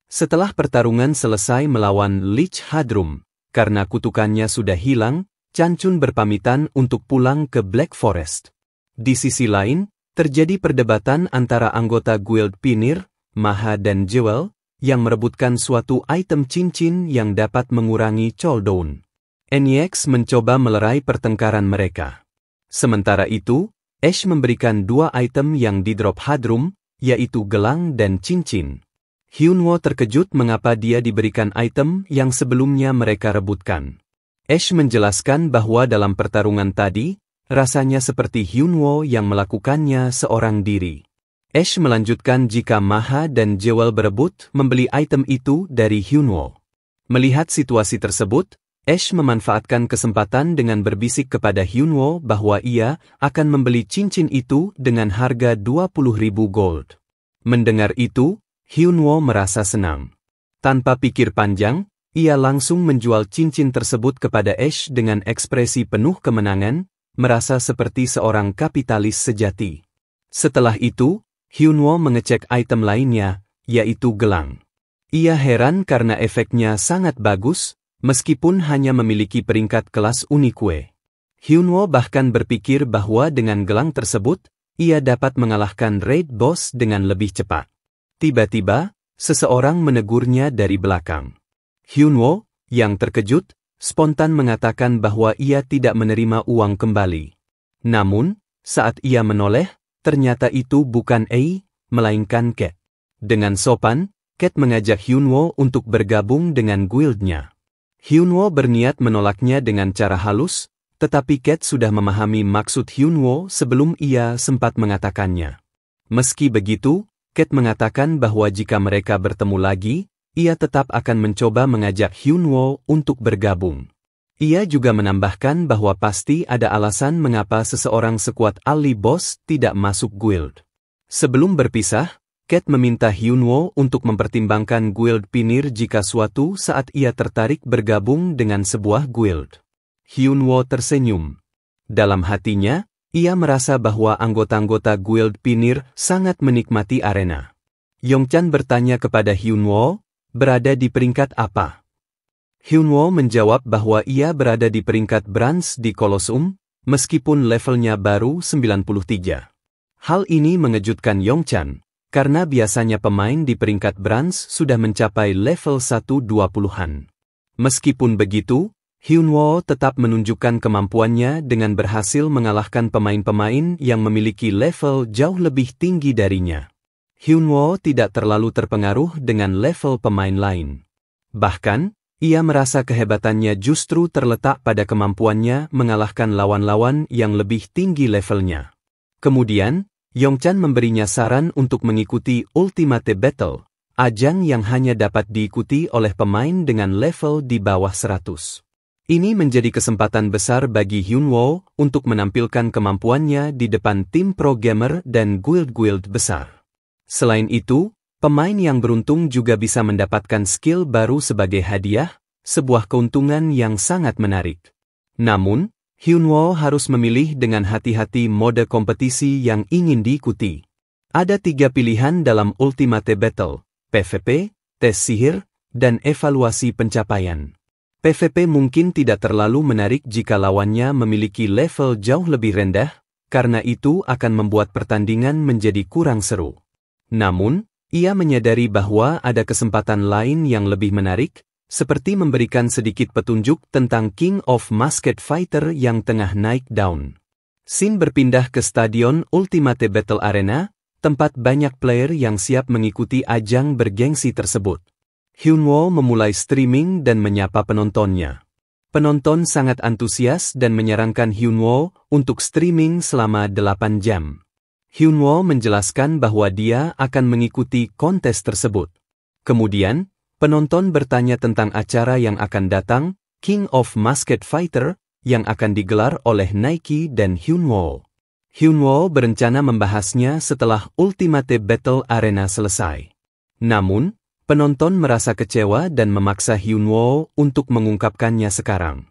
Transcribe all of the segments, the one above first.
Setelah pertarungan selesai melawan Lich Hadrum, karena kutukannya sudah hilang, Chan Chun berpamitan untuk pulang ke Black Forest. Di sisi lain, terjadi perdebatan antara anggota Guild Pinir, Maha dan Jewel, yang merebutkan suatu item cincin yang dapat mengurangi cooldown. NEX mencoba melerai pertengkaran mereka. Sementara itu, Ash memberikan dua item yang didrop Hadrum, yaitu gelang dan cincin. Hyunwoo terkejut mengapa dia diberikan item yang sebelumnya mereka rebutkan. Ash menjelaskan bahwa dalam pertarungan tadi, rasanya seperti Hyunwoo yang melakukannya seorang diri. Ash melanjutkan jika Maha dan Jewel berebut membeli item itu dari Hyunwoo. Melihat situasi tersebut, Ash memanfaatkan kesempatan dengan berbisik kepada Hyunwoo bahwa ia akan membeli cincin itu dengan harga 20.000 gold. Mendengar itu, Hyunwoo merasa senang. Tanpa pikir panjang, ia langsung menjual cincin tersebut kepada Ash dengan ekspresi penuh kemenangan, merasa seperti seorang kapitalis sejati. Setelah itu, Hyunwoo mengecek item lainnya, yaitu gelang. Ia heran karena efeknya sangat bagus, meskipun hanya memiliki peringkat kelas unique. Hyunwoo bahkan berpikir bahwa dengan gelang tersebut, ia dapat mengalahkan raid boss dengan lebih cepat. Tiba-tiba, seseorang menegurnya dari belakang. Hyunwoo, yang terkejut, spontan mengatakan bahwa ia tidak menerima uang kembali. Namun, saat ia menoleh, ternyata itu bukan Ei, melainkan Cat. Dengan sopan, Cat mengajak Hyunwoo untuk bergabung dengan guildnya. Hyunwoo berniat menolaknya dengan cara halus, tetapi Cat sudah memahami maksud Hyunwoo sebelum ia sempat mengatakannya. Meski begitu, Cat mengatakan bahwa jika mereka bertemu lagi, ia tetap akan mencoba mengajak Hyunwoo untuk bergabung. Ia juga menambahkan bahwa pasti ada alasan mengapa seseorang sekuat Ali Boss tidak masuk guild. Sebelum berpisah, Cat meminta Hyunwoo untuk mempertimbangkan guild Pinir jika suatu saat ia tertarik bergabung dengan sebuah guild. Hyunwoo tersenyum. Dalam hatinya, ia merasa bahwa anggota-anggota guild Pinir sangat menikmati arena. Yongchan bertanya kepada Hyunwoo, berada di peringkat apa? Hyunwoo menjawab bahwa ia berada di peringkat bronze di Colosseum, meskipun levelnya baru 93. Hal ini mengejutkan Yongchan, karena biasanya pemain di peringkat bronze sudah mencapai level 120-an. Meskipun begitu, Hyunwoo tetap menunjukkan kemampuannya dengan berhasil mengalahkan pemain-pemain yang memiliki level jauh lebih tinggi darinya. Hyunwoo tidak terlalu terpengaruh dengan level pemain lain. Bahkan, ia merasa kehebatannya justru terletak pada kemampuannya mengalahkan lawan-lawan yang lebih tinggi levelnya. Kemudian, Yongchan memberinya saran untuk mengikuti Ultimate Battle, ajang yang hanya dapat diikuti oleh pemain dengan level di bawah 100. Ini menjadi kesempatan besar bagi Hyunwoo untuk menampilkan kemampuannya di depan tim pro gamer dan guild-guild besar. Selain itu, pemain yang beruntung juga bisa mendapatkan skill baru sebagai hadiah, sebuah keuntungan yang sangat menarik. Namun, Hyunwoo harus memilih dengan hati-hati mode kompetisi yang ingin diikuti. Ada 3 pilihan dalam Ultimate Battle, PvP, tes sihir, dan evaluasi pencapaian. PvP mungkin tidak terlalu menarik jika lawannya memiliki level jauh lebih rendah, karena itu akan membuat pertandingan menjadi kurang seru. Namun, ia menyadari bahwa ada kesempatan lain yang lebih menarik, seperti memberikan sedikit petunjuk tentang King of Masked Fighter yang tengah naik daun. Scene berpindah ke Stadion Ultimate Battle Arena, tempat banyak player yang siap mengikuti ajang bergengsi tersebut. Hyunwoo memulai streaming dan menyapa penontonnya. Penonton sangat antusias dan menyarankan Hyunwoo untuk streaming selama 8 jam. Hyunwoo menjelaskan bahwa dia akan mengikuti kontes tersebut. Kemudian, penonton bertanya tentang acara yang akan datang, King of Masked Fighter, yang akan digelar oleh Nike dan Hyunwoo. Hyunwoo berencana membahasnya setelah Ultimate Battle Arena selesai. Namun, penonton merasa kecewa dan memaksa Hyunwoo untuk mengungkapkannya sekarang.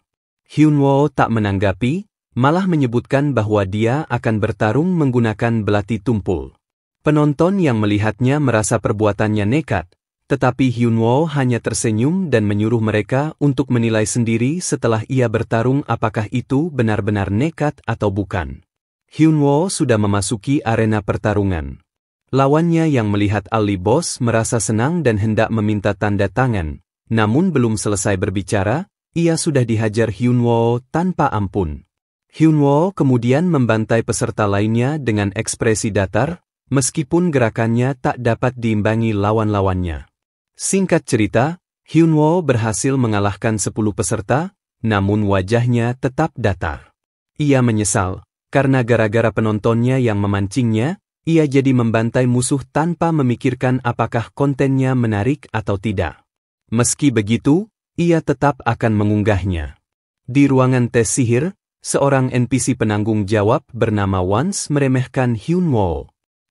Hyunwoo tak menanggapi, malah menyebutkan bahwa dia akan bertarung menggunakan belati tumpul. Penonton yang melihatnya merasa perbuatannya nekat, tetapi Hyunwoo hanya tersenyum dan menyuruh mereka untuk menilai sendiri setelah ia bertarung apakah itu benar-benar nekat atau bukan. Hyunwoo sudah memasuki arena pertarungan. Lawannya yang melihat Ali Boss merasa senang dan hendak meminta tanda tangan, namun belum selesai berbicara, ia sudah dihajar Hyunwoo tanpa ampun. Hyunwoo kemudian membantai peserta lainnya dengan ekspresi datar, meskipun gerakannya tak dapat diimbangi lawan-lawannya. Singkat cerita, Hyunwoo berhasil mengalahkan 10 peserta, namun wajahnya tetap datar. Ia menyesal, karena gara-gara penontonnya yang memancingnya, ia jadi membantai musuh tanpa memikirkan apakah kontennya menarik atau tidak. Meski begitu, ia tetap akan mengunggahnya. Di ruangan tes sihir, seorang NPC penanggung jawab bernama Wans meremehkan Hyunwoo.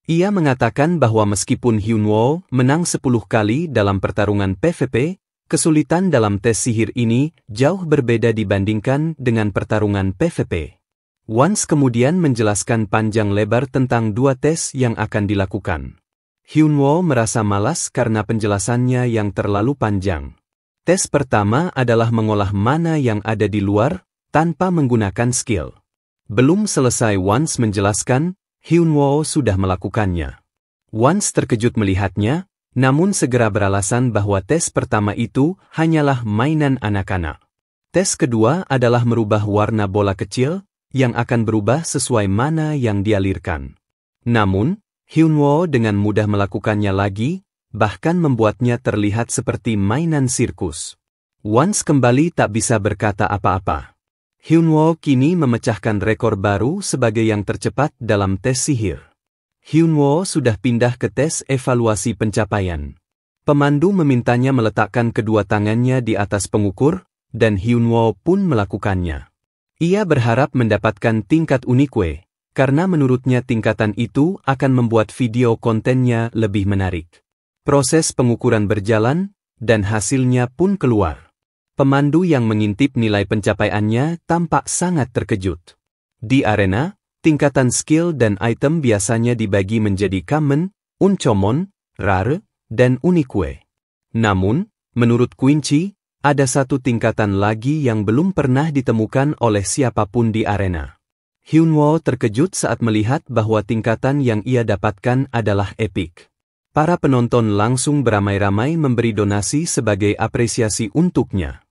Ia mengatakan bahwa meskipun Hyunwoo menang 10 kali dalam pertarungan PvP, kesulitan dalam tes sihir ini jauh berbeda dibandingkan dengan pertarungan PvP. Wans kemudian menjelaskan panjang lebar tentang 2 tes yang akan dilakukan. Hyunwoo merasa malas karena penjelasannya yang terlalu panjang. Tes pertama adalah mengolah mana yang ada di luar, tanpa menggunakan skill. Belum selesai Wans menjelaskan, Hyunwoo sudah melakukannya. Wans terkejut melihatnya, namun segera beralasan bahwa tes pertama itu hanyalah mainan anak-anak. Tes kedua adalah merubah warna bola kecil, yang akan berubah sesuai mana yang dialirkan. Namun, Hyunwoo dengan mudah melakukannya lagi, bahkan membuatnya terlihat seperti mainan sirkus. Wans kembali tak bisa berkata apa-apa. Hyunwoo kini memecahkan rekor baru sebagai yang tercepat dalam tes sihir. Hyunwoo sudah pindah ke tes evaluasi pencapaian. Pemandu memintanya meletakkan kedua tangannya di atas pengukur, dan Hyunwoo pun melakukannya. Ia berharap mendapatkan tingkat Unique, karena menurutnya tingkatan itu akan membuat video kontennya lebih menarik. Proses pengukuran berjalan, dan hasilnya pun keluar. Pemandu yang mengintip nilai pencapaiannya tampak sangat terkejut. Di arena, tingkatan skill dan item biasanya dibagi menjadi common, uncommon, rare, dan unique. Namun, menurut Quincy, ada satu tingkatan lagi yang belum pernah ditemukan oleh siapapun di arena. Hyunwoo terkejut saat melihat bahwa tingkatan yang ia dapatkan adalah epic. Para penonton langsung beramai-ramai memberi donasi sebagai apresiasi untuknya.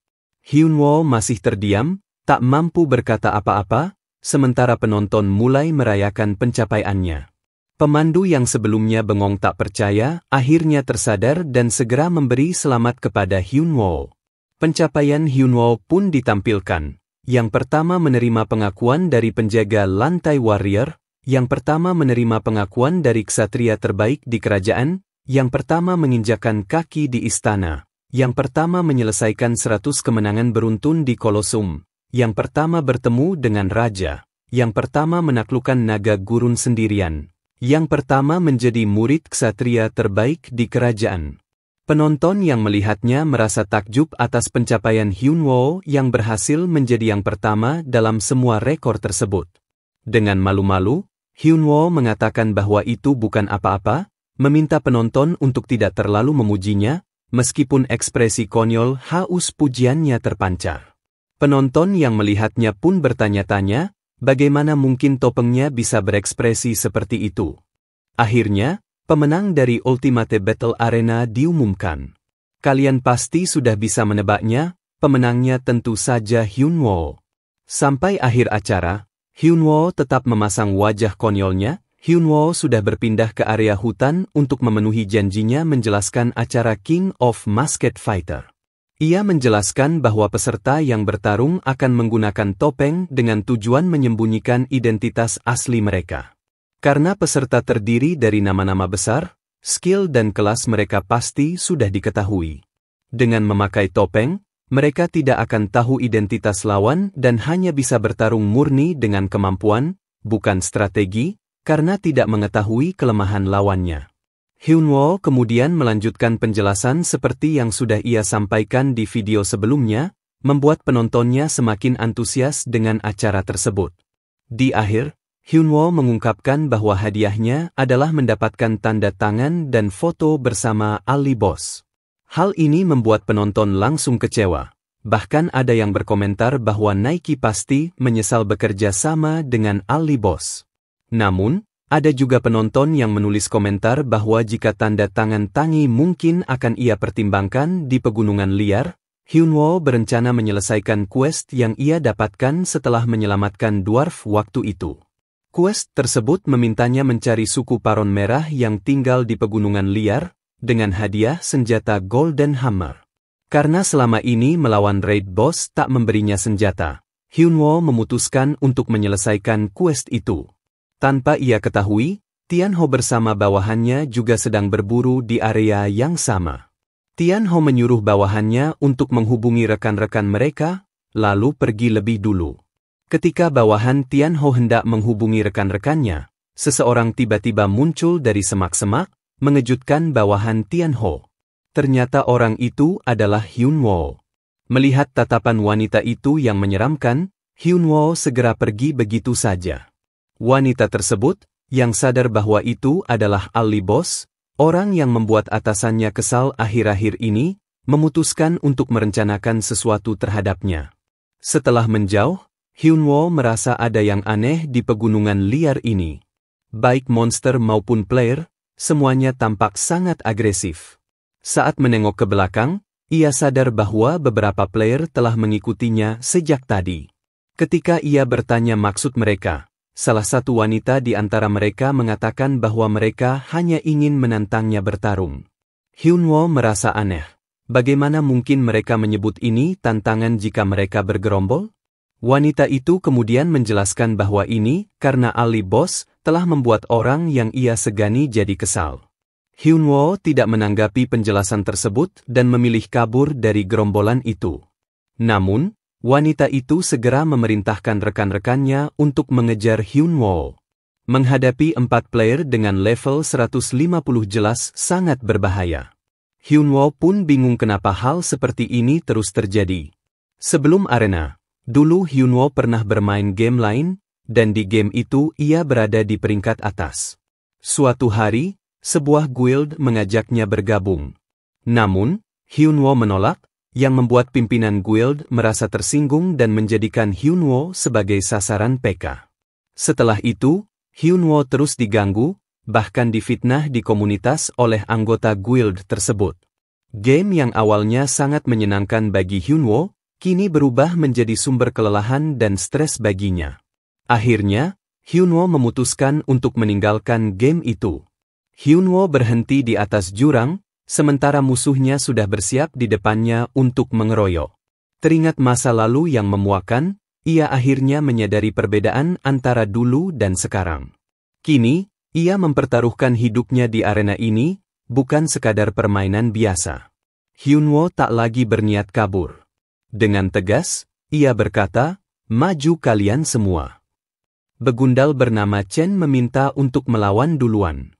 Hyunwoo masih terdiam, tak mampu berkata apa-apa, sementara penonton mulai merayakan pencapaiannya. Pemandu yang sebelumnya bengong tak percaya, akhirnya tersadar dan segera memberi selamat kepada Hyunwoo. Pencapaian Hyunwoo pun ditampilkan. Yang pertama menerima pengakuan dari penjaga lantai warrior, yang pertama menerima pengakuan dari ksatria terbaik di kerajaan, yang pertama menginjakan kaki di istana. Yang pertama menyelesaikan 100 kemenangan beruntun di Kolosum, yang pertama bertemu dengan raja, yang pertama menaklukkan naga gurun sendirian, yang pertama menjadi murid ksatria terbaik di kerajaan. Penonton yang melihatnya merasa takjub atas pencapaian Hyunwoo yang berhasil menjadi yang pertama dalam semua rekor tersebut. Dengan malu-malu, Hyunwoo mengatakan bahwa itu bukan apa-apa, meminta penonton untuk tidak terlalu memujinya, meskipun ekspresi konyol haus pujiannya terpancar. Penonton yang melihatnya pun bertanya-tanya, bagaimana mungkin topengnya bisa berekspresi seperti itu. Akhirnya, pemenang dari Ultimate Battle Arena diumumkan. Kalian pasti sudah bisa menebaknya, pemenangnya tentu saja Hyunwoo. Sampai akhir acara, Hyunwoo tetap memasang wajah konyolnya. Hyunwoo sudah berpindah ke area hutan untuk memenuhi janjinya menjelaskan acara King of Masked Fighter. Ia menjelaskan bahwa peserta yang bertarung akan menggunakan topeng dengan tujuan menyembunyikan identitas asli mereka. Karena peserta terdiri dari nama-nama besar, skill dan kelas mereka pasti sudah diketahui. Dengan memakai topeng, mereka tidak akan tahu identitas lawan dan hanya bisa bertarung murni dengan kemampuan, bukan strategi, karena tidak mengetahui kelemahan lawannya. Hyunwoo kemudian melanjutkan penjelasan seperti yang sudah ia sampaikan di video sebelumnya, membuat penontonnya semakin antusias dengan acara tersebut. Di akhir, Hyunwoo mengungkapkan bahwa hadiahnya adalah mendapatkan tanda tangan dan foto bersama Ali Boss. Hal ini membuat penonton langsung kecewa. Bahkan ada yang berkomentar bahwa Nike pasti menyesal bekerja sama dengan Ali Boss. Namun, ada juga penonton yang menulis komentar bahwa jika tanda tangan Tangi mungkin akan ia pertimbangkan di pegunungan liar, Hyunwoo berencana menyelesaikan quest yang ia dapatkan setelah menyelamatkan dwarf waktu itu. Quest tersebut memintanya mencari suku Paron Merah yang tinggal di pegunungan liar, dengan hadiah senjata Golden Hammer. Karena selama ini melawan Raid Boss tak memberinya senjata, Hyunwoo memutuskan untuk menyelesaikan quest itu. Tanpa ia ketahui, Tianho bersama bawahannya juga sedang berburu di area yang sama. Tianho menyuruh bawahannya untuk menghubungi rekan-rekan mereka, lalu pergi lebih dulu. Ketika bawahan Tianho hendak menghubungi rekan-rekannya, seseorang tiba-tiba muncul dari semak-semak, mengejutkan bawahan Tianho. Ternyata orang itu adalah Hyunwoo. Melihat tatapan wanita itu yang menyeramkan, Hyunwoo segera pergi begitu saja. Wanita tersebut, yang sadar bahwa itu adalah Ali Boss, orang yang membuat atasannya kesal akhir-akhir ini, memutuskan untuk merencanakan sesuatu terhadapnya. Setelah menjauh, Hyunwoo merasa ada yang aneh di pegunungan liar ini. Baik monster maupun player, semuanya tampak sangat agresif. Saat menengok ke belakang, ia sadar bahwa beberapa player telah mengikutinya sejak tadi. Ketika ia bertanya maksud mereka, salah satu wanita di antara mereka mengatakan bahwa mereka hanya ingin menantangnya bertarung. Hyunwoo merasa aneh. Bagaimana mungkin mereka menyebut ini tantangan jika mereka bergerombol? Wanita itu kemudian menjelaskan bahwa ini karena Ali Boss telah membuat orang yang ia segani jadi kesal. Hyunwoo tidak menanggapi penjelasan tersebut dan memilih kabur dari gerombolan itu. Namun, wanita itu segera memerintahkan rekan-rekannya untuk mengejar Hyunwoo. Menghadapi 4 player dengan level 150 jelas sangat berbahaya. Hyunwoo pun bingung kenapa hal seperti ini terus terjadi. Sebelum arena, dulu Hyunwoo pernah bermain game lain, dan di game itu ia berada di peringkat atas. Suatu hari, sebuah guild mengajaknya bergabung. Namun, Hyunwoo menolak, yang membuat pimpinan guild merasa tersinggung dan menjadikan Hyunwoo sebagai sasaran PK. Setelah itu, Hyunwoo terus diganggu, bahkan difitnah di komunitas oleh anggota guild tersebut. Game yang awalnya sangat menyenangkan bagi Hyunwoo, kini berubah menjadi sumber kelelahan dan stres baginya. Akhirnya, Hyunwoo memutuskan untuk meninggalkan game itu. Hyunwoo berhenti di atas jurang, sementara musuhnya sudah bersiap di depannya untuk mengeroyok. Teringat masa lalu yang memuakkan, ia akhirnya menyadari perbedaan antara dulu dan sekarang. Kini, ia mempertaruhkan hidupnya di arena ini, bukan sekadar permainan biasa. Hyunwoo tak lagi berniat kabur. Dengan tegas, ia berkata, "Maju kalian semua." Begundal bernama Chen meminta untuk melawan duluan.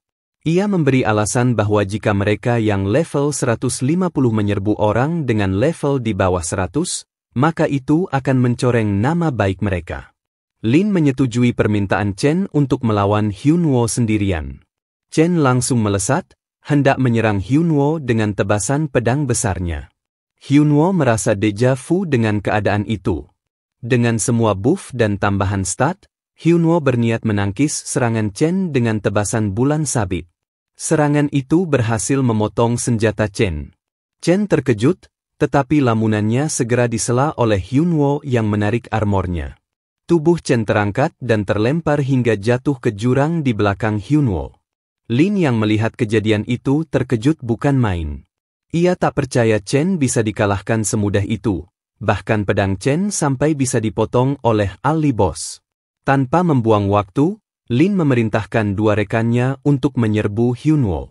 Ia memberi alasan bahwa jika mereka yang level 150 menyerbu orang dengan level di bawah 100, maka itu akan mencoreng nama baik mereka. Lin menyetujui permintaan Chen untuk melawan Hyunwoo sendirian. Chen langsung melesat, hendak menyerang Hyunwoo dengan tebasan pedang besarnya. Hyunwoo merasa deja vu dengan keadaan itu. Dengan semua buff dan tambahan stat, Hyunwoo berniat menangkis serangan Chen dengan tebasan bulan sabit. Serangan itu berhasil memotong senjata Chen. Chen terkejut, tetapi lamunannya segera disela oleh Hyunwoo yang menarik armornya. Tubuh Chen terangkat dan terlempar hingga jatuh ke jurang di belakang Hyunwoo. Lin yang melihat kejadian itu terkejut bukan main. Ia tak percaya Chen bisa dikalahkan semudah itu, bahkan pedang Chen sampai bisa dipotong oleh Ali Boss. Tanpa membuang waktu, Lin memerintahkan 2 rekannya untuk menyerbu Hyunwoo.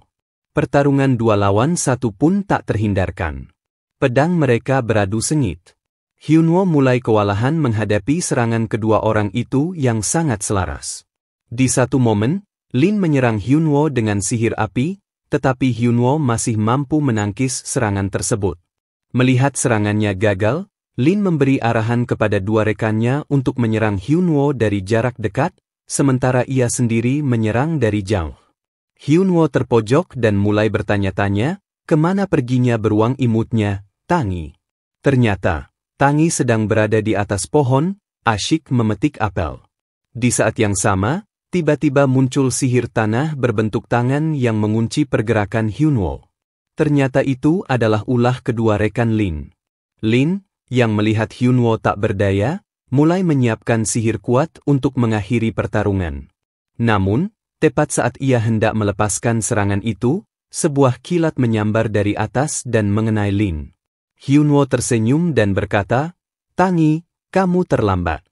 Pertarungan 2 lawan 1 pun tak terhindarkan. Pedang mereka beradu sengit. Hyunwoo mulai kewalahan menghadapi serangan kedua orang itu yang sangat selaras. Di satu momen, Lin menyerang Hyunwoo dengan sihir api, tetapi Hyunwoo masih mampu menangkis serangan tersebut. Melihat serangannya gagal, Lin memberi arahan kepada dua rekannya untuk menyerang Hyunwoo dari jarak dekat, sementara ia sendiri menyerang dari jauh. Hyunwoo terpojok dan mulai bertanya-tanya, kemana perginya beruang imutnya, Tangi. Ternyata, Tangi sedang berada di atas pohon, asyik memetik apel. Di saat yang sama, tiba-tiba muncul sihir tanah berbentuk tangan yang mengunci pergerakan Hyunwoo. Ternyata itu adalah ulah kedua rekan Lin. Lin, yang melihat Hyunwoo tak berdaya, mulai menyiapkan sihir kuat untuk mengakhiri pertarungan. Namun, tepat saat ia hendak melepaskan serangan itu, sebuah kilat menyambar dari atas dan mengenai Lin. Hyunwoo tersenyum dan berkata, "Tangi, kamu terlambat."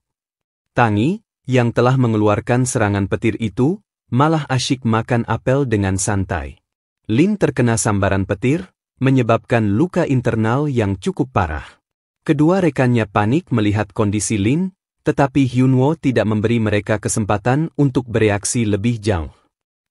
Tangi, yang telah mengeluarkan serangan petir itu, malah asyik makan apel dengan santai. Lin terkena sambaran petir, menyebabkan luka internal yang cukup parah. Kedua rekannya panik melihat kondisi Lin, tetapi Hyunwoo tidak memberi mereka kesempatan untuk bereaksi lebih jauh.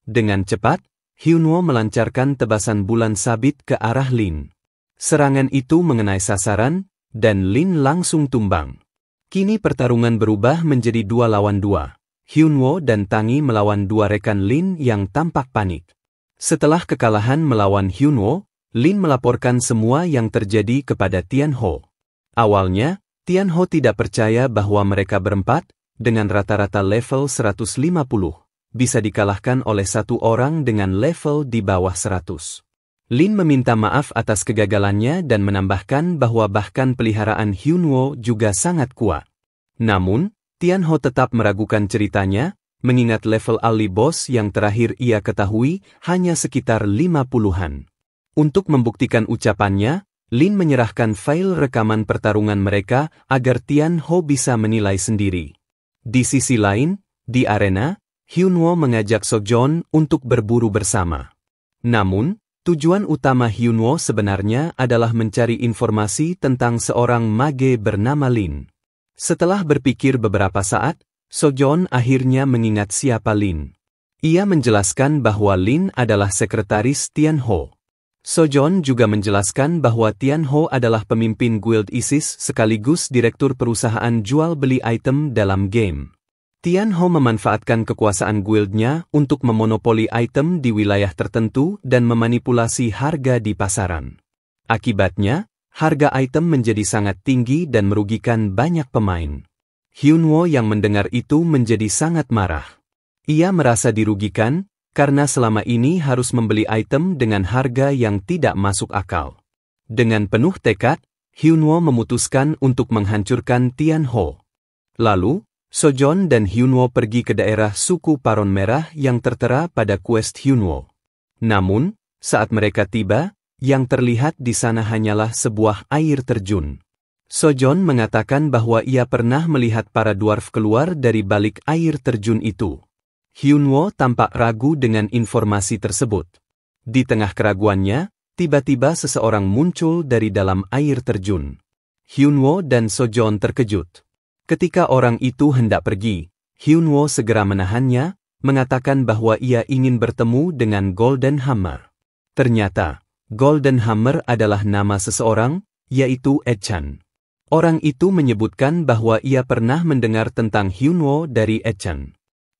Dengan cepat, Hyunwoo melancarkan tebasan bulan sabit ke arah Lin. Serangan itu mengenai sasaran, dan Lin langsung tumbang. Kini pertarungan berubah menjadi 2 lawan 2. Hyunwoo dan Tangi melawan dua rekan Lin yang tampak panik. Setelah kekalahan melawan Hyunwoo, Lin melaporkan semua yang terjadi kepada Tianho. Awalnya, Tianho tidak percaya bahwa mereka berempat, dengan rata-rata level 150, bisa dikalahkan oleh satu orang dengan level di bawah 100. Lin meminta maaf atas kegagalannya dan menambahkan bahwa bahkan peliharaan Hyunwoo juga sangat kuat. Namun, Tianho tetap meragukan ceritanya, mengingat level Ali Boss yang terakhir ia ketahui hanya sekitar 50-an. Untuk membuktikan ucapannya, Lin menyerahkan file rekaman pertarungan mereka agar Tianho bisa menilai sendiri. Di sisi lain, di arena, Hyunwoo mengajak Sojun untuk berburu bersama. Namun, tujuan utama Hyunwoo sebenarnya adalah mencari informasi tentang seorang mage bernama Lin. Setelah berpikir beberapa saat, Sojun akhirnya mengingat siapa Lin. Ia menjelaskan bahwa Lin adalah sekretaris Tianho. Sojun juga menjelaskan bahwa Tianho adalah pemimpin guild ISIS sekaligus direktur perusahaan jual beli item dalam game. Tianho memanfaatkan kekuasaan guildnya untuk memonopoli item di wilayah tertentu dan memanipulasi harga di pasaran. Akibatnya, harga item menjadi sangat tinggi dan merugikan banyak pemain. Hyunwoo yang mendengar itu menjadi sangat marah. Ia merasa dirugikan, karena selama ini harus membeli item dengan harga yang tidak masuk akal. Dengan penuh tekad, Hyunwoo memutuskan untuk menghancurkan Tianho. Lalu, Sojun dan Hyunwoo pergi ke daerah suku Paron Merah yang tertera pada quest Hyunwoo. Namun, saat mereka tiba, yang terlihat di sana hanyalah sebuah air terjun. Sojun mengatakan bahwa ia pernah melihat para dwarf keluar dari balik air terjun itu. Hyunwoo tampak ragu dengan informasi tersebut. Di tengah keraguannya, tiba-tiba seseorang muncul dari dalam air terjun. Hyunwoo dan Sojun terkejut. Ketika orang itu hendak pergi, Hyunwoo segera menahannya, mengatakan bahwa ia ingin bertemu dengan Golden Hammer. Ternyata, Golden Hammer adalah nama seseorang, yaitu Echan. Orang itu menyebutkan bahwa ia pernah mendengar tentang Hyunwoo dari Echan.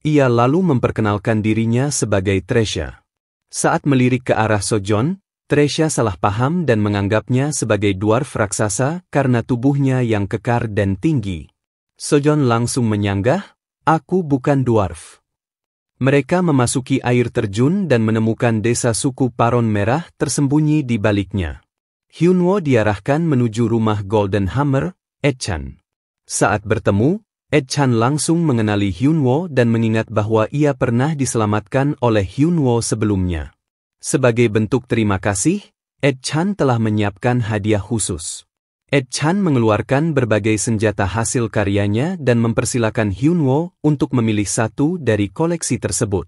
Ia lalu memperkenalkan dirinya sebagai Tresha. Saat melirik ke arah Sojun, Tresha salah paham dan menganggapnya sebagai dwarf raksasa karena tubuhnya yang kekar dan tinggi. Sojun langsung menyanggah, "Aku bukan dwarf." Mereka memasuki air terjun dan menemukan desa suku Paron Merah tersembunyi di baliknya. Hyunwoo diarahkan menuju rumah Golden Hammer, Echan. Saat bertemu, Echan langsung mengenali Hyunwoo dan mengingat bahwa ia pernah diselamatkan oleh Hyunwoo sebelumnya. Sebagai bentuk terima kasih, Echan telah menyiapkan hadiah khusus. Echan mengeluarkan berbagai senjata hasil karyanya dan mempersilakan Hyunwoo untuk memilih satu dari koleksi tersebut.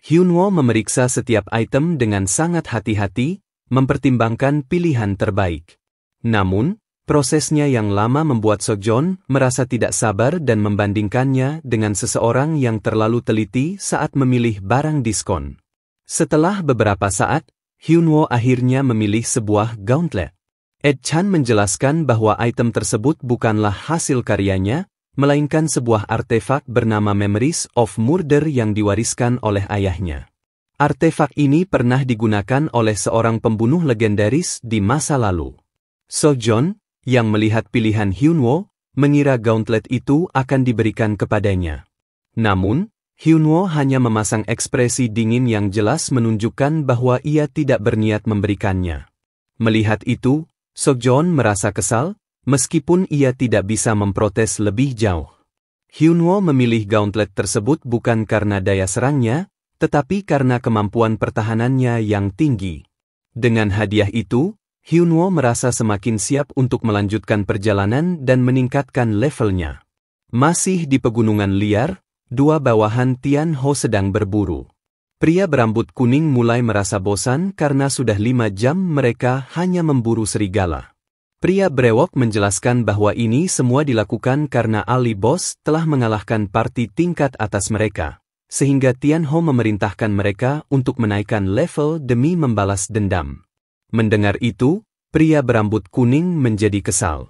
Hyunwoo memeriksa setiap item dengan sangat hati-hati, mempertimbangkan pilihan terbaik. Namun, prosesnya yang lama membuat Sojun merasa tidak sabar dan membandingkannya dengan seseorang yang terlalu teliti saat memilih barang diskon. Setelah beberapa saat, Hyunwoo akhirnya memilih sebuah gauntlet. Ed Chan menjelaskan bahwa item tersebut bukanlah hasil karyanya, melainkan sebuah artefak bernama Memories of Murder yang diwariskan oleh ayahnya. Artefak ini pernah digunakan oleh seorang pembunuh legendaris di masa lalu. Sojun, yang melihat pilihan Hyunwoo, mengira gauntlet itu akan diberikan kepadanya. Namun, Hyunwoo hanya memasang ekspresi dingin yang jelas menunjukkan bahwa ia tidak berniat memberikannya. Melihat itu, Sojun merasa kesal, meskipun ia tidak bisa memprotes lebih jauh. Hyunwoo memilih gauntlet tersebut bukan karena daya serangnya, tetapi karena kemampuan pertahanannya yang tinggi. Dengan hadiah itu, Hyunwoo merasa semakin siap untuk melanjutkan perjalanan dan meningkatkan levelnya. Masih di pegunungan liar, dua bawahan Tianho sedang berburu. Pria berambut kuning mulai merasa bosan karena sudah 5 jam mereka hanya memburu serigala. Pria brewok menjelaskan bahwa ini semua dilakukan karena Ali Boss telah mengalahkan parti tingkat atas mereka, sehingga Tianho memerintahkan mereka untuk menaikkan level demi membalas dendam. Mendengar itu, pria berambut kuning menjadi kesal.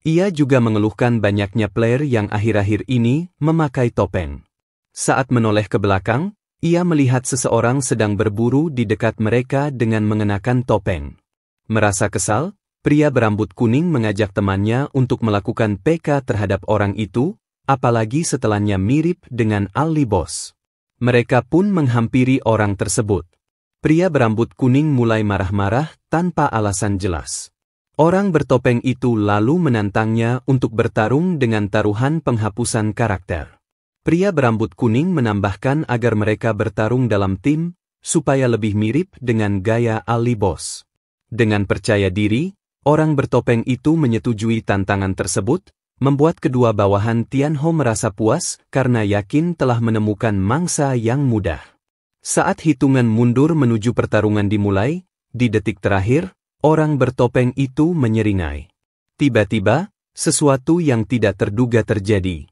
Ia juga mengeluhkan banyaknya player yang akhir-akhir ini memakai topeng. Saat menoleh ke belakang, ia melihat seseorang sedang berburu di dekat mereka dengan mengenakan topeng. Merasa kesal, pria berambut kuning mengajak temannya untuk melakukan PK terhadap orang itu, apalagi setelahnya mirip dengan Ali Boss. Mereka pun menghampiri orang tersebut. Pria berambut kuning mulai marah-marah tanpa alasan jelas. Orang bertopeng itu lalu menantangnya untuk bertarung dengan taruhan penghapusan karakter. Pria berambut kuning menambahkan agar mereka bertarung dalam tim, supaya lebih mirip dengan gaya Ali Boss. Dengan percaya diri, orang bertopeng itu menyetujui tantangan tersebut, membuat kedua bawahan Tianho merasa puas karena yakin telah menemukan mangsa yang mudah. Saat hitungan mundur menuju pertarungan dimulai, di detik terakhir, orang bertopeng itu menyeringai. Tiba-tiba, sesuatu yang tidak terduga terjadi.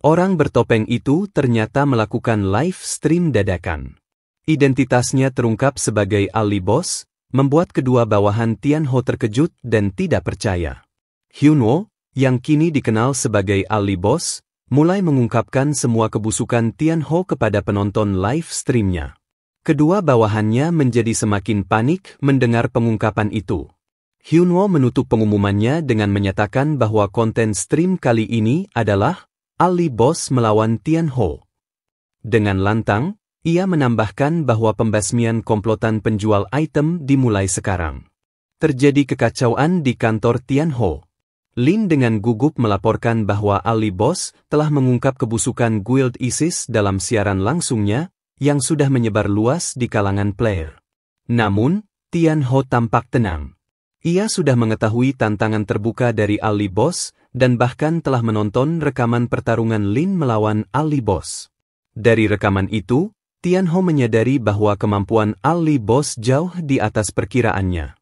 Orang bertopeng itu ternyata melakukan live stream dadakan. Identitasnya terungkap sebagai Ali Boss, membuat kedua bawahan Tianho terkejut dan tidak percaya. Hyunwoo, yang kini dikenal sebagai Ali Boss, mulai mengungkapkan semua kebusukan Tianho kepada penonton live streamnya. Kedua bawahannya menjadi semakin panik mendengar pengungkapan itu. Hyunwoo menutup pengumumannya dengan menyatakan bahwa konten stream kali ini adalah Ali Boss melawan Tianho. Dengan lantang, ia menambahkan bahwa pembasmian komplotan penjual item dimulai sekarang. Terjadi kekacauan di kantor Tianho. Lin dengan gugup melaporkan bahwa Ali Boss telah mengungkap kebusukan Guild ISIS dalam siaran langsungnya, yang sudah menyebar luas di kalangan player. Namun, Tianho tampak tenang. Ia sudah mengetahui tantangan terbuka dari Ali Boss, dan bahkan telah menonton rekaman pertarungan Lin melawan Ali Boss. Dari rekaman itu, Tianho menyadari bahwa kemampuan Ali Boss jauh di atas perkiraannya.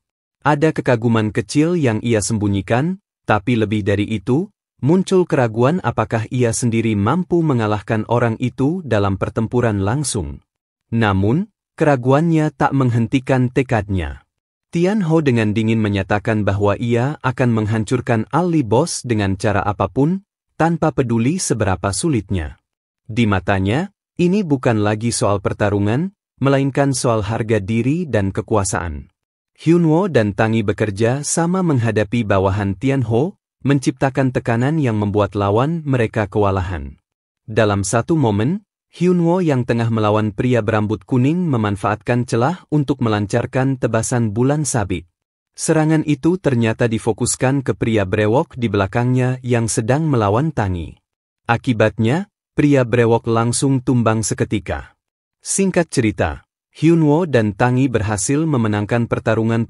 Ada kekaguman kecil yang ia sembunyikan, tapi lebih dari itu, muncul keraguan apakah ia sendiri mampu mengalahkan orang itu dalam pertempuran langsung. Namun, keraguannya tak menghentikan tekadnya. Tianho dengan dingin menyatakan bahwa ia akan menghancurkan Ali Boss dengan cara apapun, tanpa peduli seberapa sulitnya. Di matanya, ini bukan lagi soal pertarungan, melainkan soal harga diri dan kekuasaan. Hyunwoo dan Tangi bekerja sama menghadapi bawahan Tianho, menciptakan tekanan yang membuat lawan mereka kewalahan. Dalam satu momen, Hyunwoo yang tengah melawan pria berambut kuning memanfaatkan celah untuk melancarkan tebasan bulan sabit. Serangan itu ternyata difokuskan ke pria brewok di belakangnya yang sedang melawan Tangi. Akibatnya, pria brewok langsung tumbang seketika. Singkat cerita, Hyunwoo dan Tangi berhasil memenangkan pertarungan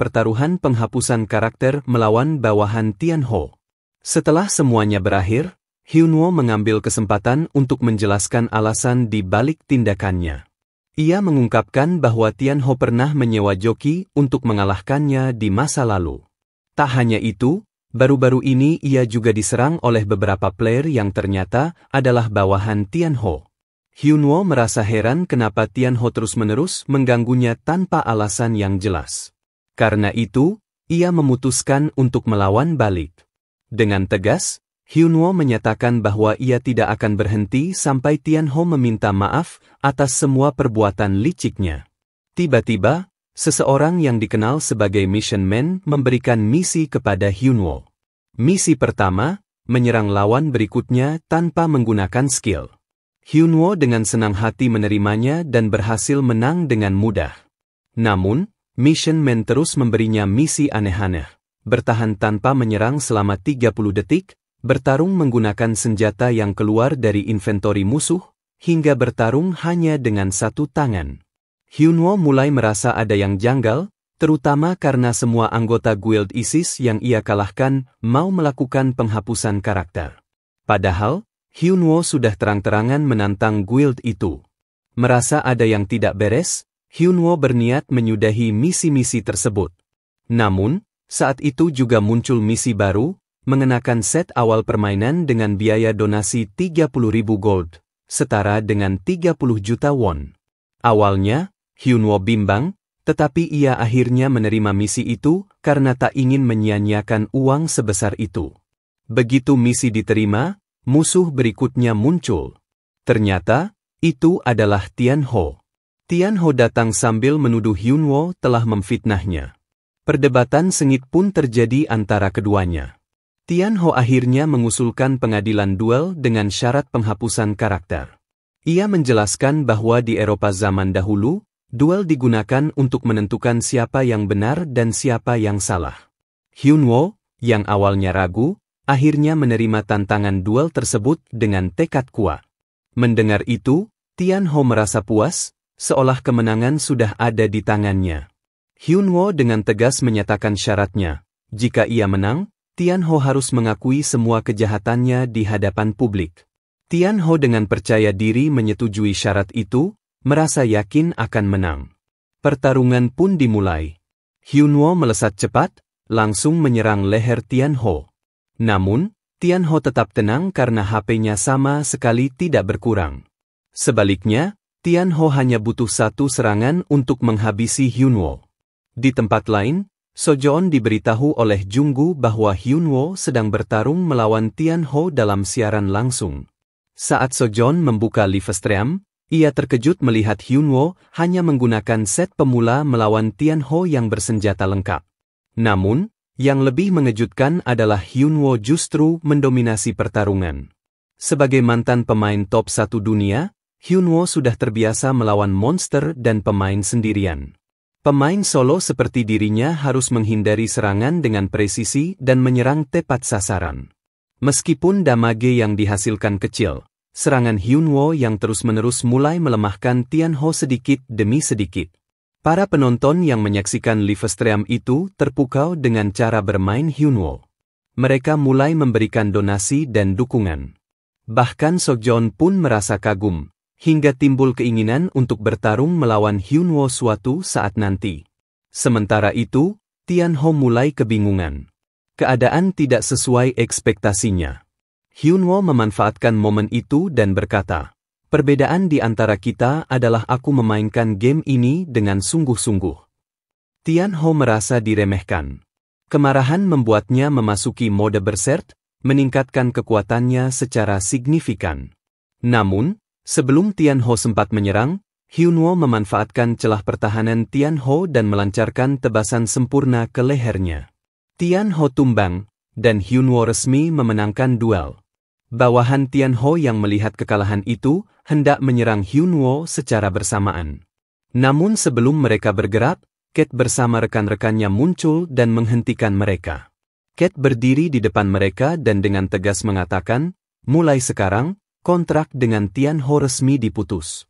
penghapusan karakter melawan bawahan Tianho. Setelah semuanya berakhir, Hyunwoo mengambil kesempatan untuk menjelaskan alasan di balik tindakannya. Ia mengungkapkan bahwa Tianho pernah menyewa joki untuk mengalahkannya di masa lalu. Tak hanya itu, baru-baru ini ia juga diserang oleh beberapa player yang ternyata adalah bawahan Tianho. Hyunwoo merasa heran kenapa Tianho terus-menerus mengganggunya tanpa alasan yang jelas. Karena itu, ia memutuskan untuk melawan balik. Dengan tegas, Hyunwoo menyatakan bahwa ia tidak akan berhenti sampai Tianho meminta maaf atas semua perbuatan liciknya. Tiba-tiba, seseorang yang dikenal sebagai Mission Man memberikan misi kepada Hyunwoo. Misi pertama, menyerang lawan berikutnya tanpa menggunakan skill. Hyunwoo dengan senang hati menerimanya dan berhasil menang dengan mudah. Namun, Mission Man terus memberinya misi aneh-aneh. Bertahan tanpa menyerang selama 30 detik, bertarung menggunakan senjata yang keluar dari inventori musuh, hingga bertarung hanya dengan satu tangan. Hyunwoo mulai merasa ada yang janggal, terutama karena semua anggota guild ISIS yang ia kalahkan mau melakukan penghapusan karakter. Padahal, Hyunwoo sudah terang-terangan menantang guild itu. Merasa ada yang tidak beres, Hyunwoo berniat menyudahi misi-misi tersebut. Namun, saat itu juga muncul misi baru, mengenakan set awal permainan dengan biaya donasi 30.000 gold, setara dengan 30 juta won. Awalnya, Hyunwoo bimbang, tetapi ia akhirnya menerima misi itu karena tak ingin menyia-nyiakan uang sebesar itu. Begitu misi diterima, musuh berikutnya muncul. Ternyata, itu adalah Tianho. Tianho datang sambil menuduh Hyunwoo telah memfitnahnya. Perdebatan sengit pun terjadi antara keduanya. Tianho akhirnya mengusulkan pengadilan duel dengan syarat penghapusan karakter. Ia menjelaskan bahwa di Eropa zaman dahulu, duel digunakan untuk menentukan siapa yang benar dan siapa yang salah. Hyunwoo, yang awalnya ragu, akhirnya menerima tantangan duel tersebut dengan tekad kuat. Mendengar itu, Tianho merasa puas, seolah kemenangan sudah ada di tangannya. Hyunwoo dengan tegas menyatakan syaratnya. Jika ia menang, Tianho harus mengakui semua kejahatannya di hadapan publik. Tianho dengan percaya diri menyetujui syarat itu, merasa yakin akan menang. Pertarungan pun dimulai. Hyunwoo melesat cepat, langsung menyerang leher Tianho. Namun, Tianho tetap tenang karena HP-nya sama sekali tidak berkurang. Sebaliknya, Tianho hanya butuh satu serangan untuk menghabisi Hyunwoo. Di tempat lain, Sojoon diberitahu oleh Junggu bahwa Hyunwoo sedang bertarung melawan Tianho dalam siaran langsung. Saat Sojoon membuka Livestream, ia terkejut melihat Hyunwoo hanya menggunakan set pemula melawan Tianho yang bersenjata lengkap. Namun, yang lebih mengejutkan adalah Hyunwoo justru mendominasi pertarungan. Sebagai mantan pemain top 1 dunia, Hyunwoo sudah terbiasa melawan monster dan pemain sendirian. Pemain solo seperti dirinya harus menghindari serangan dengan presisi dan menyerang tepat sasaran. Meskipun damage yang dihasilkan kecil, serangan Hyunwoo yang terus-menerus mulai melemahkan Tianho sedikit demi sedikit. Para penonton yang menyaksikan Livestream itu terpukau dengan cara bermain Hyunwoo. Mereka mulai memberikan donasi dan dukungan. Bahkan Sojoon pun merasa kagum, hingga timbul keinginan untuk bertarung melawan Hyunwoo suatu saat nanti. Sementara itu, Tianho mulai kebingungan. Keadaan tidak sesuai ekspektasinya. Hyunwoo memanfaatkan momen itu dan berkata, "Perbedaan di antara kita adalah aku memainkan game ini dengan sungguh-sungguh." Tianho merasa diremehkan. Kemarahan membuatnya memasuki mode berserk, meningkatkan kekuatannya secara signifikan. Namun, sebelum Tianho sempat menyerang, Hyunwoo memanfaatkan celah pertahanan Tianho dan melancarkan tebasan sempurna ke lehernya. Tianho tumbang, dan Hyunwoo resmi memenangkan duel. Bawahan Tianho yang melihat kekalahan itu, hendak menyerang Hyunwoo secara bersamaan. Namun sebelum mereka bergerak, Cat bersama rekan-rekannya muncul dan menghentikan mereka. Cat berdiri di depan mereka dan dengan tegas mengatakan, "Mulai sekarang, kontrak dengan Tianho resmi diputus."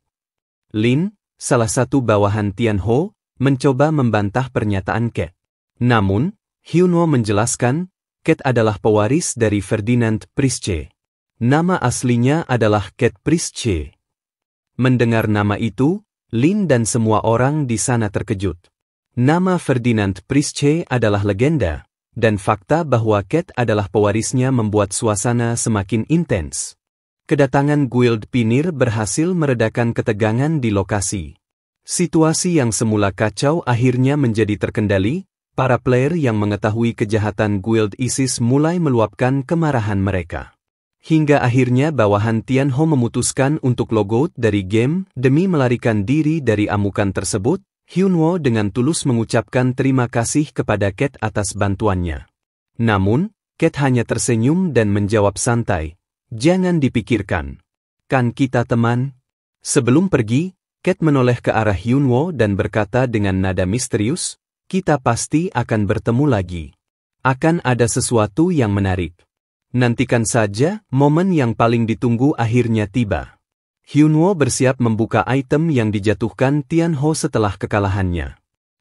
Lin, salah satu bawahan Tianho, mencoba membantah pernyataan Cat. Namun, Hyunwoo menjelaskan, Cat adalah pewaris dari Ferdinand Prisce. Nama aslinya adalah Cat Prisce. Mendengar nama itu, Lin dan semua orang di sana terkejut. Nama Ferdinand Prisce adalah legenda, dan fakta bahwa Cat adalah pewarisnya membuat suasana semakin intens. Kedatangan Guild Pinir berhasil meredakan ketegangan di lokasi. Situasi yang semula kacau akhirnya menjadi terkendali, Para player yang mengetahui kejahatan Guild ISIS mulai meluapkan kemarahan mereka. Hingga akhirnya bawahan Tianho memutuskan untuk logout dari game demi melarikan diri dari amukan tersebut. Hyunwoo dengan tulus mengucapkan terima kasih kepada Cat atas bantuannya. Namun, Cat hanya tersenyum dan menjawab santai, "Jangan dipikirkan. Kan kita teman?" Sebelum pergi, Cat menoleh ke arah Hyunwoo dan berkata dengan nada misterius, "Kita pasti akan bertemu lagi. Akan ada sesuatu yang menarik. Nantikan saja, momen yang paling ditunggu akhirnya tiba." Hyunwoo bersiap membuka item yang dijatuhkan Tianho setelah kekalahannya.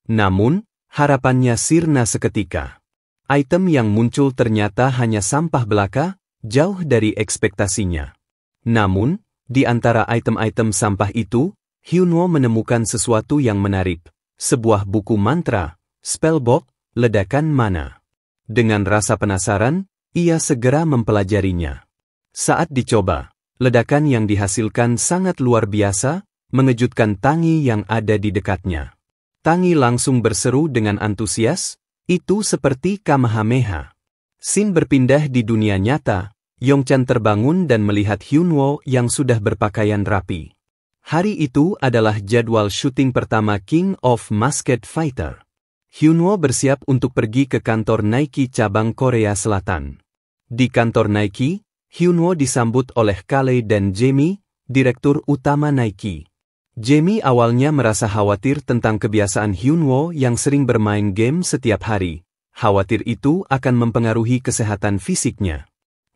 Namun, harapannya sirna seketika. Item yang muncul ternyata hanya sampah belaka, jauh dari ekspektasinya. Namun, di antara item-item sampah itu, Hyunwoo menemukan sesuatu yang menarik, sebuah buku mantra, spellbook, ledakan mana. Dengan rasa penasaran, ia segera mempelajarinya. Saat dicoba, ledakan yang dihasilkan sangat luar biasa, mengejutkan Tangi yang ada di dekatnya. Tangi langsung berseru dengan antusias, "Itu seperti Kamehameha." Scene berpindah di dunia nyata, Yongchan terbangun dan melihat Hyunwoo yang sudah berpakaian rapi. Hari itu adalah jadwal syuting pertama King of Masked Fighter. Hyunwoo bersiap untuk pergi ke kantor Nike cabang Korea Selatan. Di kantor Nike, Hyunwoo disambut oleh Kale dan Jamie, direktur utama Nike. Jamie awalnya merasa khawatir tentang kebiasaan Hyunwoo yang sering bermain game setiap hari. Khawatir itu akan mempengaruhi kesehatan fisiknya.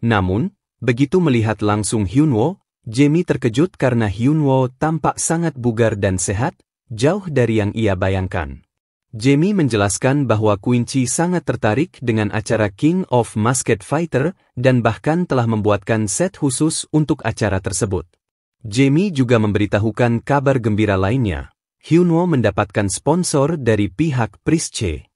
Namun, begitu melihat langsung Hyunwoo, Jamie terkejut karena Hyunwoo tampak sangat bugar dan sehat, jauh dari yang ia bayangkan. Jamie menjelaskan bahwa Quincy sangat tertarik dengan acara King of Masked Fighter dan bahkan telah membuatkan set khusus untuk acara tersebut. Jamie juga memberitahukan kabar gembira lainnya. Hyunwoo mendapatkan sponsor dari pihak Prisce.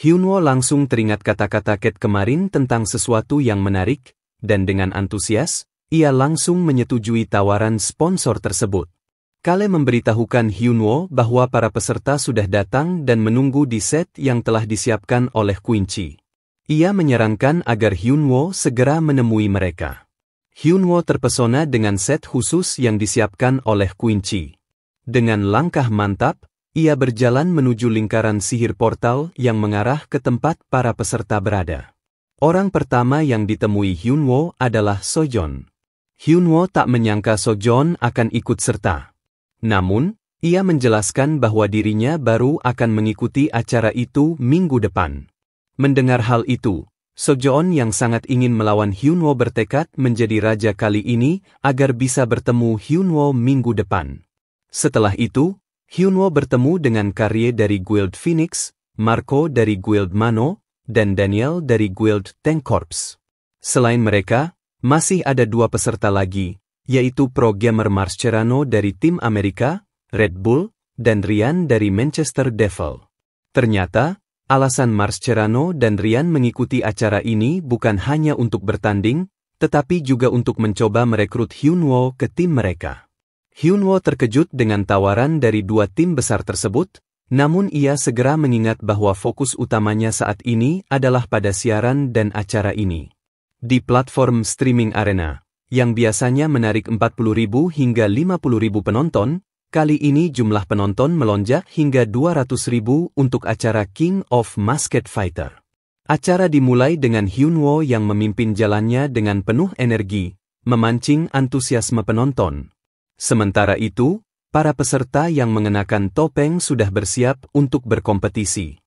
Hyunwoo langsung teringat kata-kata Cat kemarin tentang sesuatu yang menarik, dan dengan antusias, ia langsung menyetujui tawaran sponsor tersebut. Kale memberitahukan Hyunwoo bahwa para peserta sudah datang dan menunggu di set yang telah disiapkan oleh Quincy. Ia menyarankan agar Hyunwoo segera menemui mereka. Hyunwoo terpesona dengan set khusus yang disiapkan oleh Quincy. Dengan langkah mantap, ia berjalan menuju lingkaran sihir portal yang mengarah ke tempat para peserta berada. Orang pertama yang ditemui Hyunwoo adalah Sojeon. Hyunwoo tak menyangka Sojeon akan ikut serta. Namun, ia menjelaskan bahwa dirinya baru akan mengikuti acara itu minggu depan. Mendengar hal itu, Sojeon yang sangat ingin melawan Hyunwoo bertekad menjadi raja kali ini agar bisa bertemu Hyunwoo minggu depan. Setelah itu, Hyunwoo bertemu dengan Karye dari Guild Phoenix, Marco dari Guild Mano, dan Daniel dari Guild Tank Corps. Selain mereka, masih ada 2 peserta lagi, yaitu pro gamer Mascherano dari tim Amerika, Red Bull, dan Ryan dari Manchester Devil. Ternyata, alasan Mascherano dan Ryan mengikuti acara ini bukan hanya untuk bertanding, tetapi juga untuk mencoba merekrut Hyunwoo ke tim mereka. Hyunwoo terkejut dengan tawaran dari 2 tim besar tersebut, namun ia segera mengingat bahwa fokus utamanya saat ini adalah pada siaran dan acara ini. Di platform streaming Arena, yang biasanya menarik 40.000 hingga 50.000 penonton, kali ini jumlah penonton melonjak hingga 200.000 untuk acara King of Masked Fighter. Acara dimulai dengan Hyunwoo yang memimpin jalannya dengan penuh energi, memancing antusiasme penonton. Sementara itu, para peserta yang mengenakan topeng sudah bersiap untuk berkompetisi.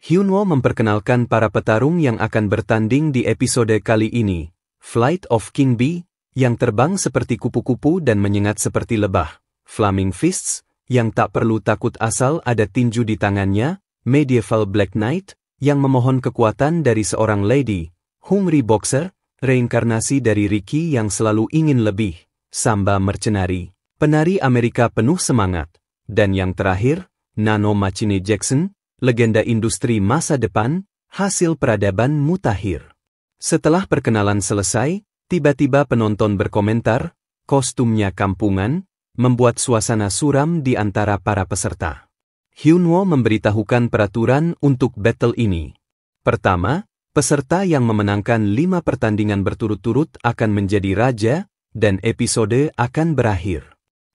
Hyunwoo memperkenalkan para petarung yang akan bertanding di episode kali ini, Flight of King Bee, yang terbang seperti kupu-kupu dan menyengat seperti lebah, Flaming Fists, yang tak perlu takut asal ada tinju di tangannya, Medieval Black Knight, yang memohon kekuatan dari seorang lady, Hungry Boxer, reinkarnasi dari Ricky yang selalu ingin lebih, Samba Mercenary, penari Amerika penuh semangat, dan yang terakhir, Nano Machine Jackson, legenda industri masa depan, hasil peradaban mutakhir. Setelah perkenalan selesai, tiba-tiba penonton berkomentar, kostumnya kampungan, membuat suasana suram di antara para peserta. Hyunwoo memberitahukan peraturan untuk battle ini. Pertama, peserta yang memenangkan 5 pertandingan berturut-turut akan menjadi raja, dan episode akan berakhir.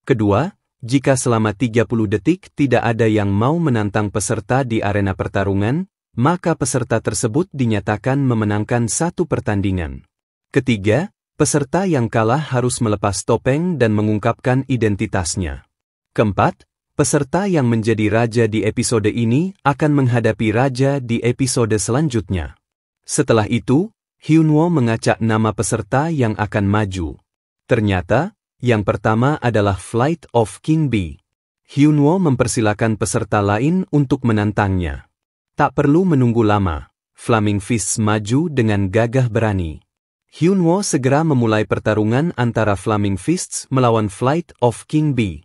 Kedua, jika selama 30 detik tidak ada yang mau menantang peserta di arena pertarungan, maka peserta tersebut dinyatakan memenangkan 1 pertandingan. Ketiga, peserta yang kalah harus melepas topeng dan mengungkapkan identitasnya. Keempat, peserta yang menjadi raja di episode ini akan menghadapi raja di episode selanjutnya. Setelah itu, Hyunwoo mengacak nama peserta yang akan maju. Ternyata, yang pertama adalah Flight of King B. Hyunwoo mempersilakan peserta lain untuk menantangnya. Tak perlu menunggu lama, Flaming Fists maju dengan gagah berani. Hyunwoo segera memulai pertarungan antara Flaming Fists melawan Flight of King B.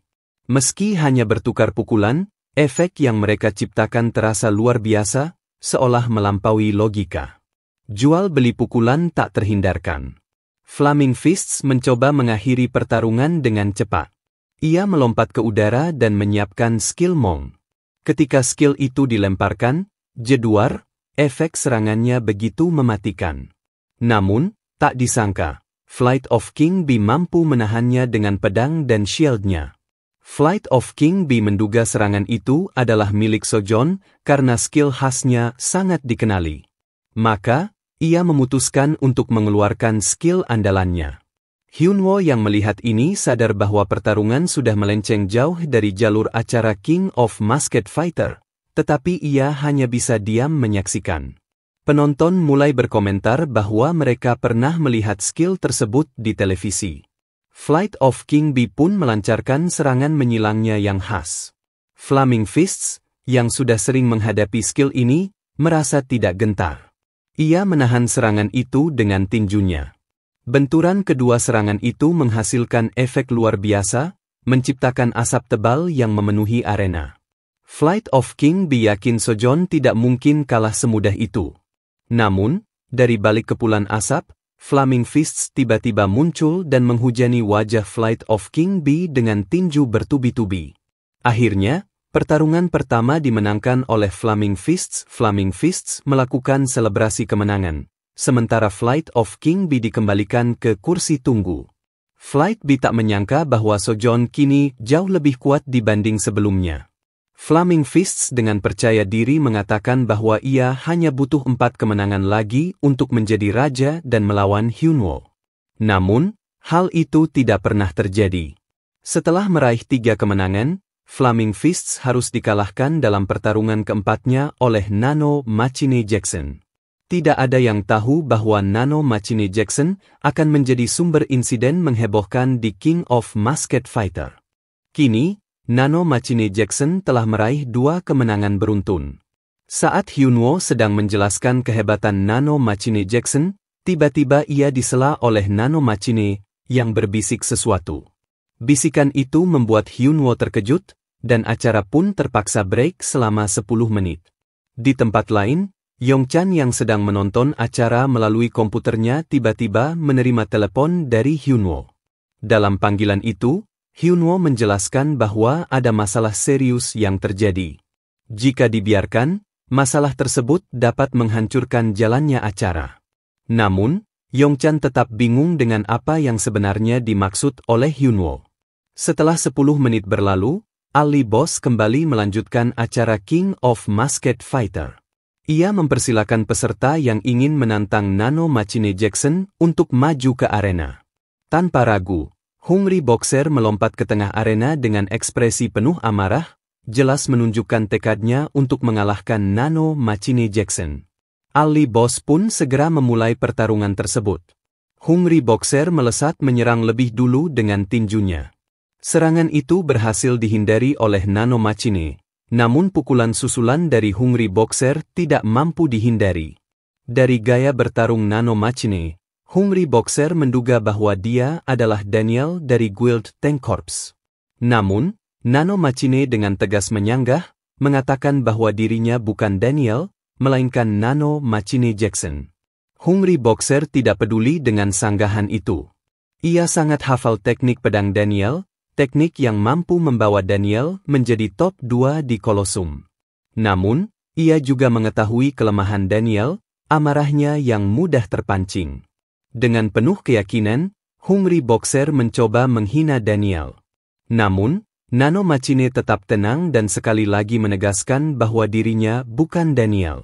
Meski hanya bertukar pukulan, efek yang mereka ciptakan terasa luar biasa, seolah melampaui logika. Jual beli pukulan tak terhindarkan. Flaming Fists mencoba mengakhiri pertarungan dengan cepat. Ia melompat ke udara dan menyiapkan skill Mong. Ketika skill itu dilemparkan, jeduar, efek serangannya begitu mematikan. Namun, tak disangka, Flight of King B mampu menahannya dengan pedang dan shieldnya. Flight of King B menduga serangan itu adalah milik Sojon karena skill khasnya sangat dikenali. Maka, ia memutuskan untuk mengeluarkan skill andalannya. Hyunwoo yang melihat ini sadar bahwa pertarungan sudah melenceng jauh dari jalur acara King of Masked Fighter, tetapi ia hanya bisa diam menyaksikan. Penonton mulai berkomentar bahwa mereka pernah melihat skill tersebut di televisi. Flight of King B pun melancarkan serangan menyilangnya yang khas. Flaming Fists, yang sudah sering menghadapi skill ini, merasa tidak gentar. Ia menahan serangan itu dengan tinjunya. Benturan kedua serangan itu menghasilkan efek luar biasa, menciptakan asap tebal yang memenuhi arena. Flight of King B yakin Sojon tidak mungkin kalah semudah itu. Namun, dari balik kepulan asap, Flaming Fists tiba-tiba muncul dan menghujani wajah Flight of King B dengan tinju bertubi-tubi. Akhirnya, pertarungan pertama dimenangkan oleh Flaming Fists. Flaming Fists melakukan selebrasi kemenangan, sementara Flight of King B dikembalikan ke kursi tunggu. Flight B tak menyangka bahwa Sojon kini jauh lebih kuat dibanding sebelumnya. Flaming Fists dengan percaya diri mengatakan bahwa ia hanya butuh 4 kemenangan lagi untuk menjadi raja dan melawan Hyunwoo. Namun, hal itu tidak pernah terjadi. Setelah meraih 3 kemenangan, Flaming Fists harus dikalahkan dalam pertarungan keempatnya oleh Nano Machine Jackson. Tidak ada yang tahu bahwa Nano Machine Jackson akan menjadi sumber insiden menghebohkan di King of Masked Fighter. Kini, Nano Machine Jackson telah meraih 2 kemenangan beruntun. Saat Hyunwoo sedang menjelaskan kehebatan Nano Machine Jackson, tiba-tiba ia disela oleh Nano Machine yang berbisik sesuatu. Bisikan itu membuat Hyunwoo terkejut, dan acara pun terpaksa break selama 10 menit. Di tempat lain, Yongchan yang sedang menonton acara melalui komputernya tiba-tiba menerima telepon dari Hyunwoo. Dalam panggilan itu, Hyunwoo menjelaskan bahwa ada masalah serius yang terjadi. Jika dibiarkan, masalah tersebut dapat menghancurkan jalannya acara. Namun, Yongchan tetap bingung dengan apa yang sebenarnya dimaksud oleh Hyunwoo. Setelah 10 menit berlalu, Ali Boss kembali melanjutkan acara King of Masked Fighter. Ia mempersilakan peserta yang ingin menantang Nano Machine Jackson untuk maju ke arena. Tanpa ragu, Hungry Boxer melompat ke tengah arena dengan ekspresi penuh amarah, jelas menunjukkan tekadnya untuk mengalahkan Nano Machine Jackson. Ali Boss pun segera memulai pertarungan tersebut. Hungry Boxer melesat menyerang lebih dulu dengan tinjunya. Serangan itu berhasil dihindari oleh Nano Machine, namun pukulan susulan dari Hungry Boxer tidak mampu dihindari. Dari gaya bertarung Nano Machine, Hungry Boxer menduga bahwa dia adalah Daniel dari Guild Tank Corps. Namun, Nano Machine dengan tegas menyanggah, mengatakan bahwa dirinya bukan Daniel, melainkan Nano Machine Jackson. Hungry Boxer tidak peduli dengan sanggahan itu. Ia sangat hafal teknik pedang Daniel, teknik yang mampu membawa Daniel menjadi top 2 di Kolosum. Namun, ia juga mengetahui kelemahan Daniel, amarahnya yang mudah terpancing. Dengan penuh keyakinan, Hungry Boxer mencoba menghina Daniel. Namun, Nano Machine tetap tenang dan sekali lagi menegaskan bahwa dirinya bukan Daniel.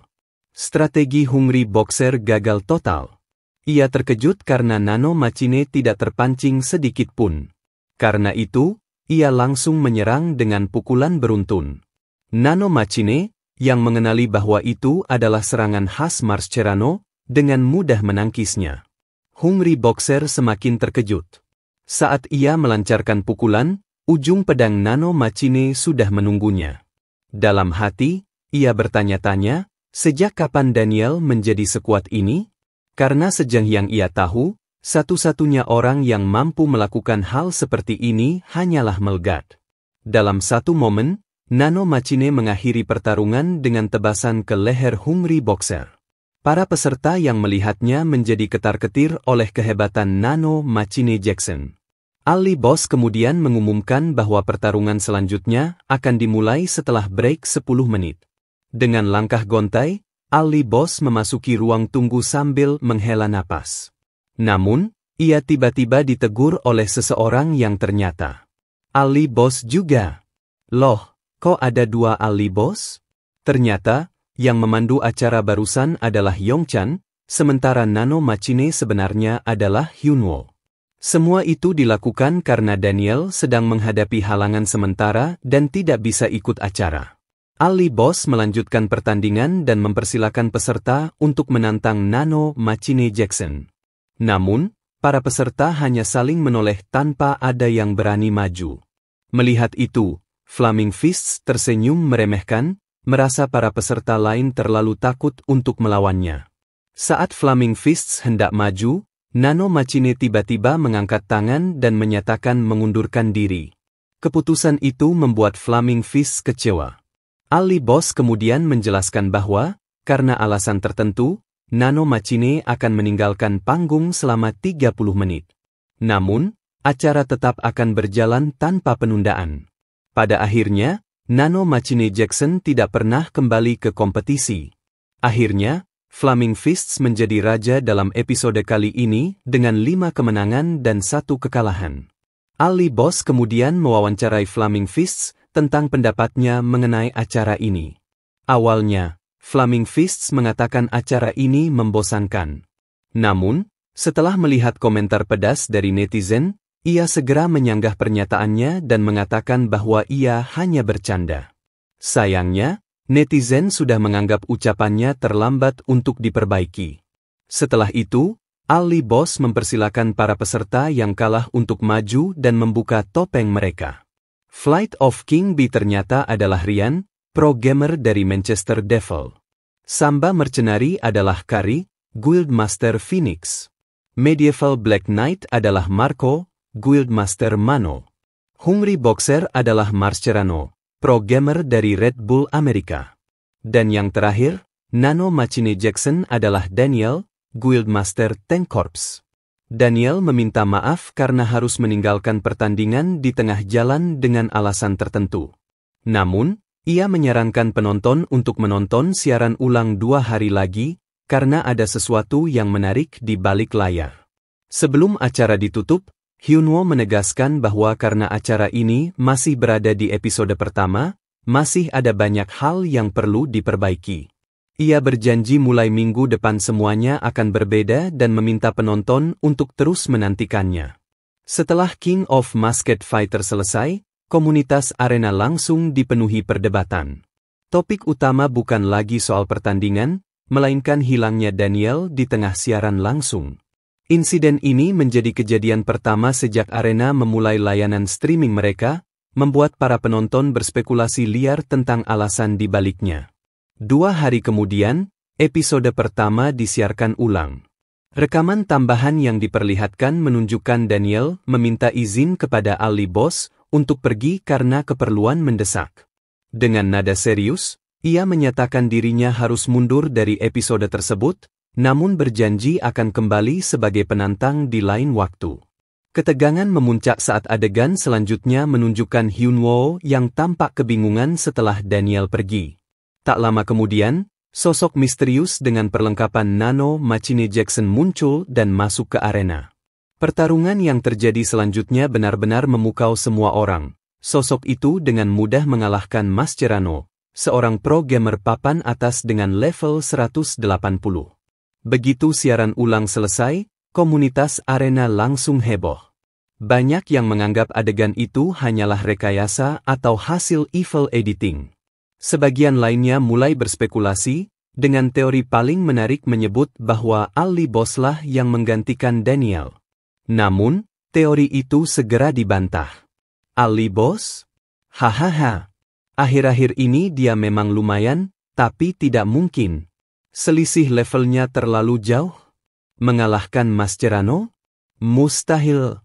Strategi Hungry Boxer gagal total. Ia terkejut karena Nano Machine tidak terpancing sedikit pun. Karena itu, ia langsung menyerang dengan pukulan beruntun. Nano Machine, yang mengenali bahwa itu adalah serangan khas Mascherano, dengan mudah menangkisnya. Hungry Boxer semakin terkejut. Saat ia melancarkan pukulan, ujung pedang Nano Machine sudah menunggunya. Dalam hati, ia bertanya-tanya, sejak kapan Daniel menjadi sekuat ini? Karena sejak yang ia tahu, satu-satunya orang yang mampu melakukan hal seperti ini hanyalah Melgat. Dalam satu momen, Nano Machine mengakhiri pertarungan dengan tebasan ke leher Hungry Boxer. Para peserta yang melihatnya menjadi ketar-ketir oleh kehebatan Nano Machine Jackson. Ali Boss kemudian mengumumkan bahwa pertarungan selanjutnya akan dimulai setelah break 10 menit. Dengan langkah gontai, Ali Boss memasuki ruang tunggu sambil menghela napas. Namun, ia tiba-tiba ditegur oleh seseorang yang ternyata Ali Boss juga. Loh, kok ada 2 Ali Boss? Ternyata, yang memandu acara barusan adalah Yongchan, sementara Nano Machine sebenarnya adalah Hyunwoo. Semua itu dilakukan karena Daniel sedang menghadapi halangan sementara dan tidak bisa ikut acara. Ali Boss melanjutkan pertandingan dan mempersilakan peserta untuk menantang Nano Machine Jackson. Namun, para peserta hanya saling menoleh tanpa ada yang berani maju. Melihat itu, Flaming Fists tersenyum meremehkan, merasa para peserta lain terlalu takut untuk melawannya. Saat Flaming Fists hendak maju, Nano Machine tiba-tiba mengangkat tangan dan menyatakan mengundurkan diri. Keputusan itu membuat Flaming Fists kecewa. Ali Boss kemudian menjelaskan bahwa, karena alasan tertentu, Nano Machine akan meninggalkan panggung selama 30 menit. Namun, acara tetap akan berjalan tanpa penundaan. Pada akhirnya, Nano Machine Jackson tidak pernah kembali ke kompetisi. Akhirnya, Flaming Fists menjadi raja dalam episode kali ini dengan 5 kemenangan dan 1 kekalahan. Ali Boss kemudian mewawancarai Flaming Fists tentang pendapatnya mengenai acara ini. Awalnya, Flaming Fists mengatakan acara ini membosankan. Namun, setelah melihat komentar pedas dari netizen, ia segera menyanggah pernyataannya dan mengatakan bahwa ia hanya bercanda. Sayangnya, netizen sudah menganggap ucapannya terlambat untuk diperbaiki. Setelah itu, Ali Boss mempersilakan para peserta yang kalah untuk maju dan membuka topeng mereka. Flight of King B ternyata adalah Ryan, pro gamer dari Manchester Devil. Samba Mercenary adalah Kari, Guildmaster Phoenix. Medieval Black Knight adalah Marco, Guildmaster Mano. Hungry Boxer adalah Mascherano, pro gamer dari Red Bull Amerika. Dan yang terakhir, Nano Machine Jackson adalah Daniel, Guildmaster Tank Corps. Daniel meminta maaf karena harus meninggalkan pertandingan di tengah jalan dengan alasan tertentu. Namun, ia menyarankan penonton untuk menonton siaran ulang 2 hari lagi, karena ada sesuatu yang menarik di balik layar. Sebelum acara ditutup, Hyunwoo menegaskan bahwa karena acara ini masih berada di episode pertama, masih ada banyak hal yang perlu diperbaiki. Ia berjanji mulai minggu depan semuanya akan berbeda dan meminta penonton untuk terus menantikannya. Setelah King of Masked Fighter selesai, komunitas arena langsung dipenuhi perdebatan. Topik utama bukan lagi soal pertandingan, melainkan hilangnya Daniel di tengah siaran langsung. Insiden ini menjadi kejadian pertama sejak arena memulai layanan streaming mereka, membuat para penonton berspekulasi liar tentang alasan di baliknya. 2 hari kemudian, episode pertama disiarkan ulang. Rekaman tambahan yang diperlihatkan menunjukkan Daniel meminta izin kepada Ali Boss untuk pergi karena keperluan mendesak. Dengan nada serius, ia menyatakan dirinya harus mundur dari episode tersebut, namun berjanji akan kembali sebagai penantang di lain waktu. Ketegangan memuncak saat adegan selanjutnya menunjukkan Hyunwoo yang tampak kebingungan setelah Daniel pergi. Tak lama kemudian, sosok misterius dengan perlengkapan Nano Machine Jackson muncul dan masuk ke arena. Pertarungan yang terjadi selanjutnya benar-benar memukau semua orang. Sosok itu dengan mudah mengalahkan Mascherano, seorang pro gamer papan atas dengan level 180. Begitu siaran ulang selesai, komunitas arena langsung heboh. Banyak yang menganggap adegan itu hanyalah rekayasa atau hasil evil editing. Sebagian lainnya mulai berspekulasi, dengan teori paling menarik menyebut bahwa Ali Boss lah yang menggantikan Daniel. Namun, teori itu segera dibantah. Ali Boss? Hahaha. Akhir-akhir ini dia memang lumayan, tapi tidak mungkin. Selisih levelnya terlalu jauh. Mengalahkan Mascherano? Mustahil.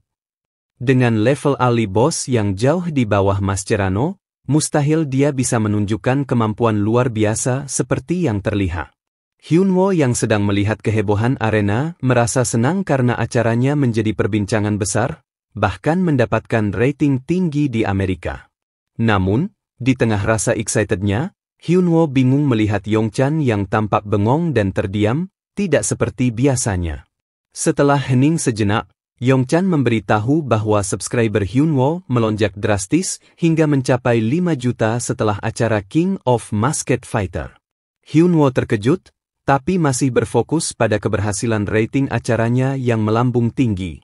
Dengan level Ali Boss yang jauh di bawah Mascherano, mustahil dia bisa menunjukkan kemampuan luar biasa seperti yang terlihat. Hyunwoo yang sedang melihat kehebohan arena merasa senang karena acaranya menjadi perbincangan besar, bahkan mendapatkan rating tinggi di Amerika. Namun, di tengah rasa excitednya, Hyunwoo bingung melihat Yongchan yang tampak bengong dan terdiam, tidak seperti biasanya. Setelah hening sejenak, Yongchan memberitahu bahwa subscriber Hyunwoo melonjak drastis hingga mencapai 5 juta setelah acara King of Masked Fighter. Hyunwoo terkejut, tapi masih berfokus pada keberhasilan rating acaranya yang melambung tinggi.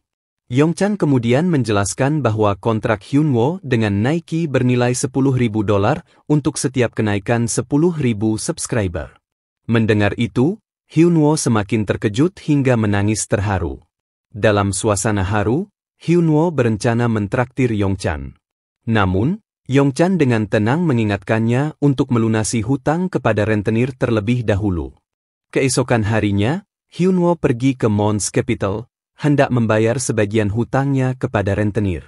Yongchan kemudian menjelaskan bahwa kontrak Hyunwoo dengan Nike bernilai $10.000 untuk setiap kenaikan 10.000 subscriber. Mendengar itu, Hyunwoo semakin terkejut hingga menangis terharu. Dalam suasana haru, Hyunwoo berencana mentraktir Yongchan. Namun, Yongchan dengan tenang mengingatkannya untuk melunasi hutang kepada rentenir terlebih dahulu. Keesokan harinya, Hyunwoo pergi ke Mons Capital, hendak membayar sebagian hutangnya kepada rentenir.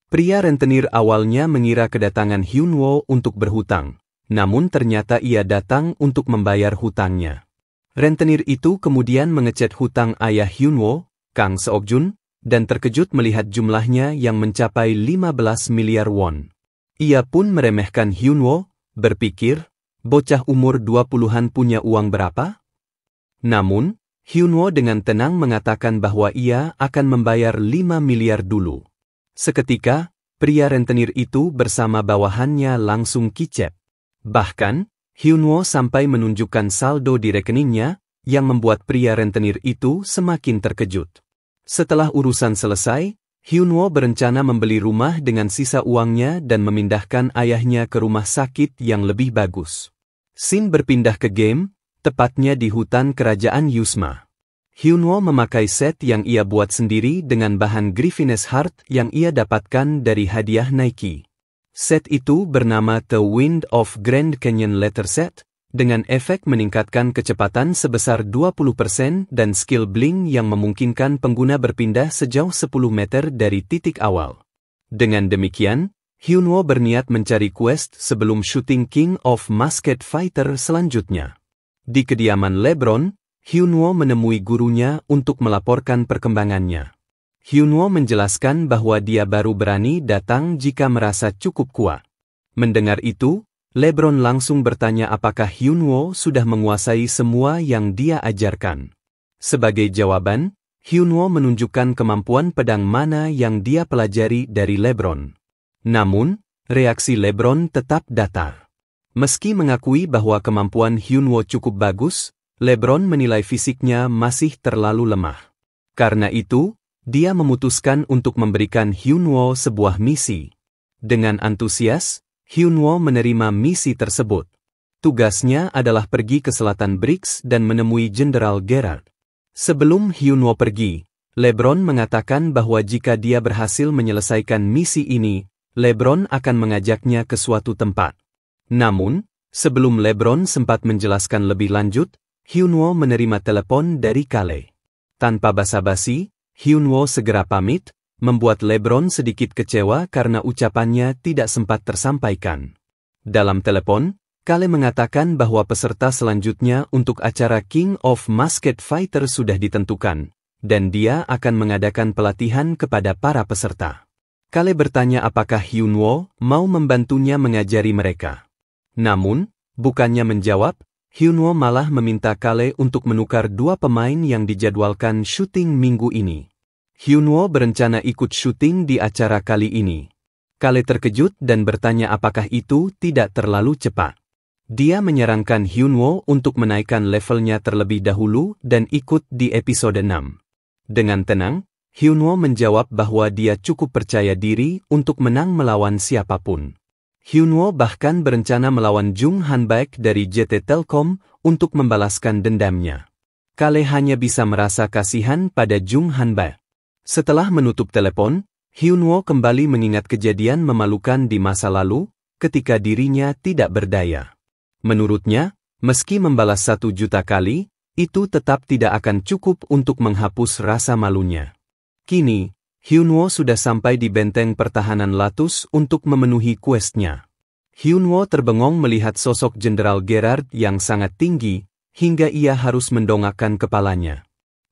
Pria rentenir awalnya mengira kedatangan Hyunwoo untuk berhutang, namun ternyata ia datang untuk membayar hutangnya. Rentenir itu kemudian mengecek hutang ayah Hyunwoo, Kang Seokjun, dan terkejut melihat jumlahnya yang mencapai 15 miliar won. Ia pun meremehkan Hyunwoo, berpikir, bocah umur 20-an punya uang berapa? Namun, Hyunwoo dengan tenang mengatakan bahwa ia akan membayar 5 miliar dulu. Seketika, pria rentenir itu bersama bawahannya langsung kicep. Bahkan, Hyunwoo sampai menunjukkan saldo di rekeningnya, yang membuat pria rentenir itu semakin terkejut. Setelah urusan selesai, Hyunwoo berencana membeli rumah dengan sisa uangnya dan memindahkan ayahnya ke rumah sakit yang lebih bagus. Scene berpindah ke game, tepatnya di hutan kerajaan Yusma. Hyunwoo memakai set yang ia buat sendiri dengan bahan Griffin's Heart yang ia dapatkan dari hadiah Nike. Set itu bernama The Wind of Grand Canyon Letter Set, dengan efek meningkatkan kecepatan sebesar 20% dan skill blink yang memungkinkan pengguna berpindah sejauh 10 meter dari titik awal. Dengan demikian, Hyunwoo berniat mencari quest sebelum syuting King of Masked Fighter selanjutnya. Di kediaman LeBron, Hyunwoo menemui gurunya untuk melaporkan perkembangannya. Hyunwoo menjelaskan bahwa dia baru berani datang jika merasa cukup kuat. Mendengar itu, LeBron langsung bertanya apakah Hyunwoo sudah menguasai semua yang dia ajarkan. Sebagai jawaban, Hyunwoo menunjukkan kemampuan pedang mana yang dia pelajari dari LeBron. Namun, reaksi LeBron tetap datar. Meski mengakui bahwa kemampuan Hyunwoo cukup bagus, LeBron menilai fisiknya masih terlalu lemah. Karena itu, dia memutuskan untuk memberikan Hyunwoo sebuah misi. Dengan antusias, Hyunwoo menerima misi tersebut. Tugasnya adalah pergi ke selatan Briggs dan menemui Jenderal Gerard. Sebelum Hyunwoo pergi, LeBron mengatakan bahwa jika dia berhasil menyelesaikan misi ini, LeBron akan mengajaknya ke suatu tempat. Namun, sebelum LeBron sempat menjelaskan lebih lanjut, Hyunwoo menerima telepon dari Kale. Tanpa basa-basi, Hyunwoo segera pamit, membuat LeBron sedikit kecewa karena ucapannya tidak sempat tersampaikan. Dalam telepon, Kale mengatakan bahwa peserta selanjutnya untuk acara King of Masked Fighter sudah ditentukan, dan dia akan mengadakan pelatihan kepada para peserta. Kale bertanya apakah Hyunwoo mau membantunya mengajari mereka. Namun, bukannya menjawab, Hyunwoo malah meminta Kale untuk menukar dua pemain yang dijadwalkan syuting minggu ini. Hyunwoo berencana ikut syuting di acara kali ini. Kale terkejut dan bertanya apakah itu tidak terlalu cepat. Dia menyarankan Hyunwoo untuk menaikkan levelnya terlebih dahulu dan ikut di episode 6. Dengan tenang, Hyunwoo menjawab bahwa dia cukup percaya diri untuk menang melawan siapapun. Hyunwoo bahkan berencana melawan Jung Han-baek dari JT Telkom untuk membalaskan dendamnya. Kale hanya bisa merasa kasihan pada Jung Han-baek. Setelah menutup telepon, Hyunwoo kembali mengingat kejadian memalukan di masa lalu, ketika dirinya tidak berdaya. Menurutnya, meski membalas 1 juta kali, itu tetap tidak akan cukup untuk menghapus rasa malunya. Kini, Hyunwoo sudah sampai di benteng pertahanan Latus untuk memenuhi questnya. Hyunwoo terbengong melihat sosok Jenderal Gerard yang sangat tinggi, hingga ia harus mendongakkan kepalanya.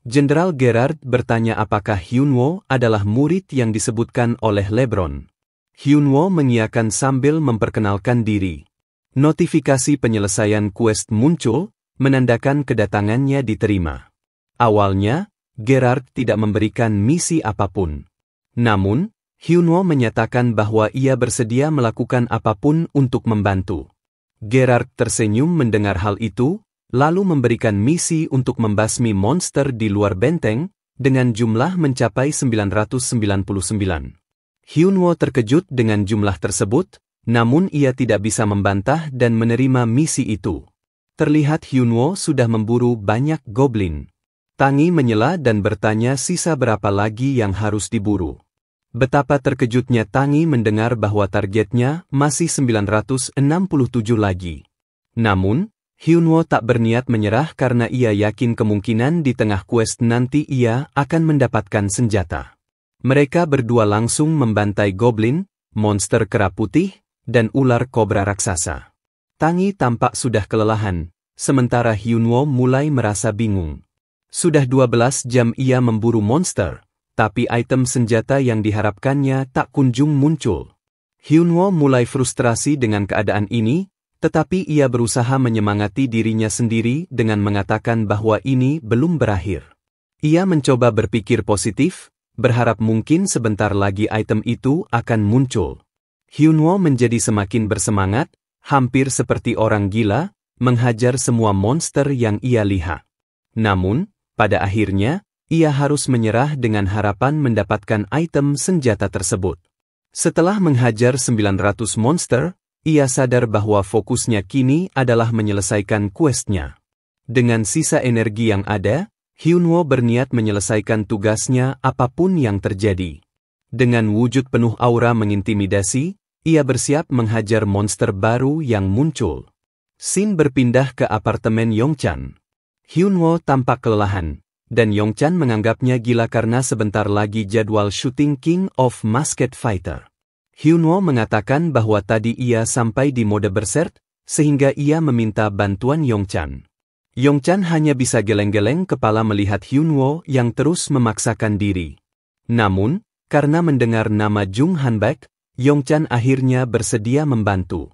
Jenderal Gerard bertanya apakah Hyunwoo adalah murid yang disebutkan oleh LeBron. Hyunwoo mengiyakan sambil memperkenalkan diri. Notifikasi penyelesaian quest muncul, menandakan kedatangannya diterima. Awalnya, Gerard tidak memberikan misi apapun. Namun, Hyunwoo menyatakan bahwa ia bersedia melakukan apapun untuk membantu. Gerard tersenyum mendengar hal itu, lalu memberikan misi untuk membasmi monster di luar benteng, dengan jumlah mencapai 999. Hyunwoo terkejut dengan jumlah tersebut, namun ia tidak bisa membantah dan menerima misi itu. Terlihat Hyunwoo sudah memburu banyak goblin. Tangi menyela dan bertanya sisa berapa lagi yang harus diburu. Betapa terkejutnya Tangi mendengar bahwa targetnya masih 967 lagi. Namun, Hyunwoo tak berniat menyerah karena ia yakin kemungkinan di tengah quest nanti ia akan mendapatkan senjata. Mereka berdua langsung membantai goblin, monster kera putih, dan ular kobra raksasa. Tangi tampak sudah kelelahan, sementara Hyunwoo mulai merasa bingung. Sudah 12 jam ia memburu monster, tapi item senjata yang diharapkannya tak kunjung muncul. Hyunwoo mulai frustrasi dengan keadaan ini, tetapi ia berusaha menyemangati dirinya sendiri dengan mengatakan bahwa ini belum berakhir. Ia mencoba berpikir positif, berharap mungkin sebentar lagi item itu akan muncul. Hyunwoo menjadi semakin bersemangat, hampir seperti orang gila, menghajar semua monster yang ia lihat. Namun, pada akhirnya, ia harus menyerah dengan harapan mendapatkan item senjata tersebut. Setelah menghajar 900 monster, ia sadar bahwa fokusnya kini adalah menyelesaikan questnya. Dengan sisa energi yang ada, Hyunwoo berniat menyelesaikan tugasnya apapun yang terjadi. Dengan wujud penuh aura mengintimidasi, ia bersiap menghajar monster baru yang muncul. Scene berpindah ke apartemen Yongchan. Hyunwoo tampak kelelahan, dan Yongchan menganggapnya gila karena sebentar lagi jadwal syuting King of Masked Fighter. Hyunwoo mengatakan bahwa tadi ia sampai di mode berserk, sehingga ia meminta bantuan Yongchan. Yongchan hanya bisa geleng-geleng kepala melihat Hyunwoo yang terus memaksakan diri. Namun, karena mendengar nama Jung Han-baek, Yongchan akhirnya bersedia membantu.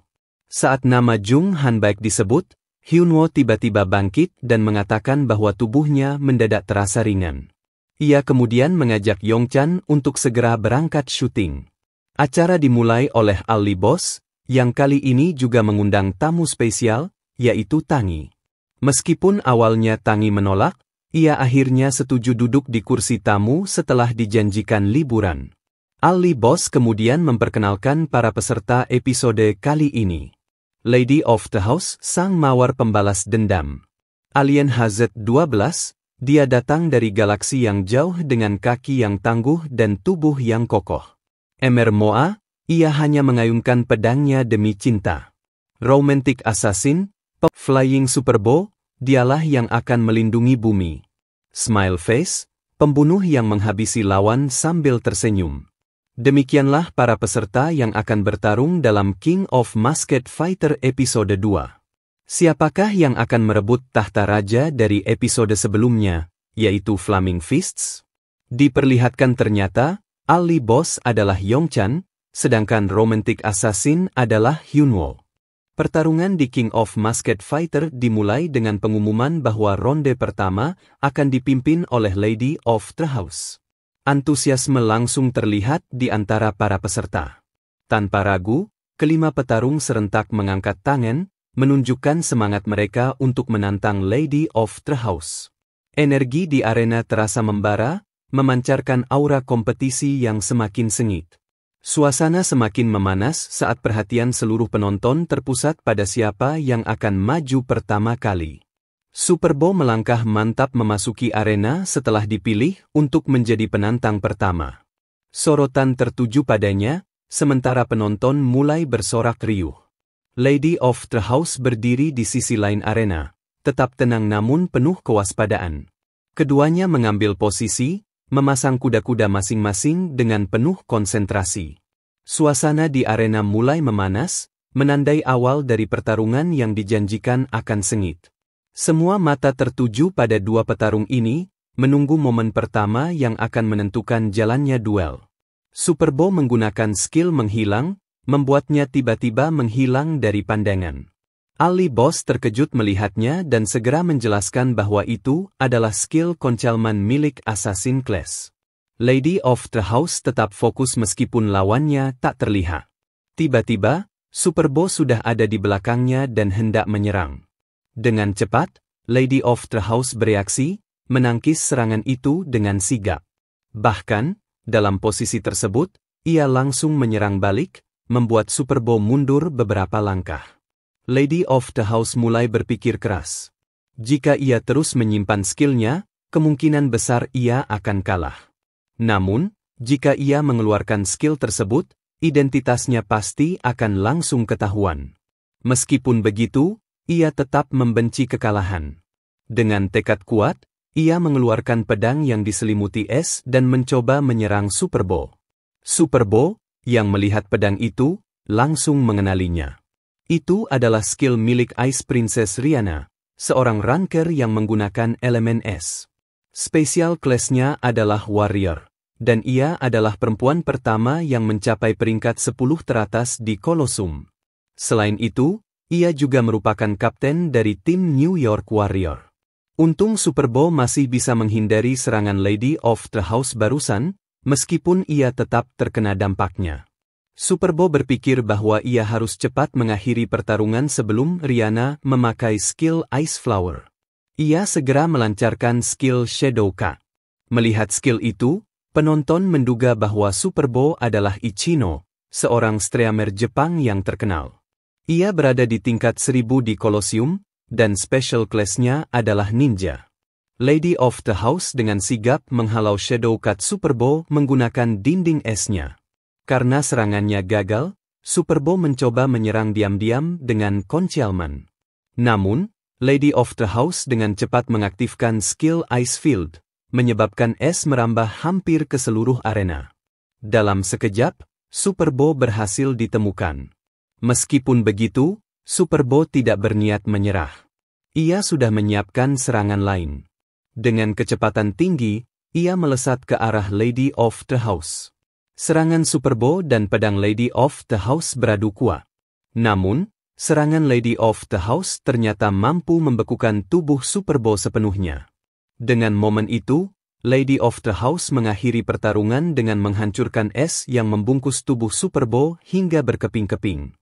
Saat nama Jung Han-baek disebut, Hyunwoo tiba-tiba bangkit dan mengatakan bahwa tubuhnya mendadak terasa ringan. Ia kemudian mengajak Yongchan untuk segera berangkat syuting. Acara dimulai oleh Ali Boss, yang kali ini juga mengundang tamu spesial, yaitu Tangi. Meskipun awalnya Tangi menolak, ia akhirnya setuju duduk di kursi tamu setelah dijanjikan liburan. Ali Boss kemudian memperkenalkan para peserta episode kali ini. Lady of the House, sang mawar pembalas dendam. Alien HZ-12, dia datang dari galaksi yang jauh dengan kaki yang tangguh dan tubuh yang kokoh. Emer Moa, ia hanya mengayunkan pedangnya demi cinta. Romantic Assassin, Flying Superbow, dialah yang akan melindungi bumi. Smile Face, pembunuh yang menghabisi lawan sambil tersenyum. Demikianlah para peserta yang akan bertarung dalam King of Masked Fighter episode 2. Siapakah yang akan merebut tahta raja dari episode sebelumnya? yaitu Flaming Fists. Diperlihatkan ternyata, Ali Boss adalah Yongchan, sedangkan Romantic Assassin adalah Hyunwoo. Pertarungan di King of Masked Fighter dimulai dengan pengumuman bahwa ronde pertama akan dipimpin oleh Lady of the House. Antusiasme langsung terlihat di antara para peserta. Tanpa ragu, kelima petarung serentak mengangkat tangan, menunjukkan semangat mereka untuk menantang Lady of the House. Energi di arena terasa membara, memancarkan aura kompetisi yang semakin sengit. Suasana semakin memanas saat perhatian seluruh penonton terpusat pada siapa yang akan maju pertama kali. Superbo melangkah mantap memasuki arena setelah dipilih untuk menjadi penantang pertama. Sorotan tertuju padanya, sementara penonton mulai bersorak riuh. Lady of the House berdiri di sisi lain arena, tetap tenang namun penuh kewaspadaan. Keduanya mengambil posisi, memasang kuda-kuda masing-masing dengan penuh konsentrasi. Suasana di arena mulai memanas, menandai awal dari pertarungan yang dijanjikan akan sengit. Semua mata tertuju pada dua petarung ini, menunggu momen pertama yang akan menentukan jalannya duel. Superbo menggunakan skill menghilang, membuatnya tiba-tiba menghilang dari pandangan. Ali Boss terkejut melihatnya dan segera menjelaskan bahwa itu adalah skill Concealment milik Assassin Class. Lady of the House tetap fokus meskipun lawannya tak terlihat. Tiba-tiba, Superbo sudah ada di belakangnya dan hendak menyerang. Dengan cepat, Lady of the House bereaksi, menangkis serangan itu dengan sigap. Bahkan, dalam posisi tersebut, ia langsung menyerang balik, membuat Superbo mundur beberapa langkah. Lady of the House mulai berpikir keras. Jika ia terus menyimpan skillnya, kemungkinan besar ia akan kalah. Namun, jika ia mengeluarkan skill tersebut, identitasnya pasti akan langsung ketahuan. Meskipun begitu, ia tetap membenci kekalahan. Dengan tekad kuat, ia mengeluarkan pedang yang diselimuti es dan mencoba menyerang Superbo. Superbo, yang melihat pedang itu, langsung mengenalinya. Itu adalah skill milik Ice Princess Rihanna, seorang ranker yang menggunakan elemen es. Special class-nya adalah Warrior, dan ia adalah perempuan pertama yang mencapai peringkat 10 teratas di Colosseum. Selain itu, ia juga merupakan kapten dari tim New York Warrior. Untung Superbo masih bisa menghindari serangan Lady of the House barusan, meskipun ia tetap terkena dampaknya. Superbo berpikir bahwa ia harus cepat mengakhiri pertarungan sebelum Rihanna memakai skill Ice Flower. Ia segera melancarkan skill Shadow Cut. Melihat skill itu, penonton menduga bahwa Superbo adalah Ichino, seorang streamer Jepang yang terkenal. Ia berada di tingkat 1000 di Colosseum, dan special class-nya adalah Ninja. Lady of the House dengan sigap menghalau Shadow Cut Superbo menggunakan dinding esnya. Karena serangannya gagal, Superbo mencoba menyerang diam-diam dengan Concealment. Namun, Lady of the House dengan cepat mengaktifkan skill Ice Field, menyebabkan es merambah hampir ke seluruh arena. Dalam sekejap, Superbo berhasil ditemukan. Meskipun begitu, Superbo tidak berniat menyerah. Ia sudah menyiapkan serangan lain. Dengan kecepatan tinggi, ia melesat ke arah Lady of the House. Serangan Superbo dan pedang Lady of the House beradu kuat. Namun, serangan Lady of the House ternyata mampu membekukan tubuh Superbo sepenuhnya. Dengan momen itu, Lady of the House mengakhiri pertarungan dengan menghancurkan es yang membungkus tubuh Superbo hingga berkeping-keping.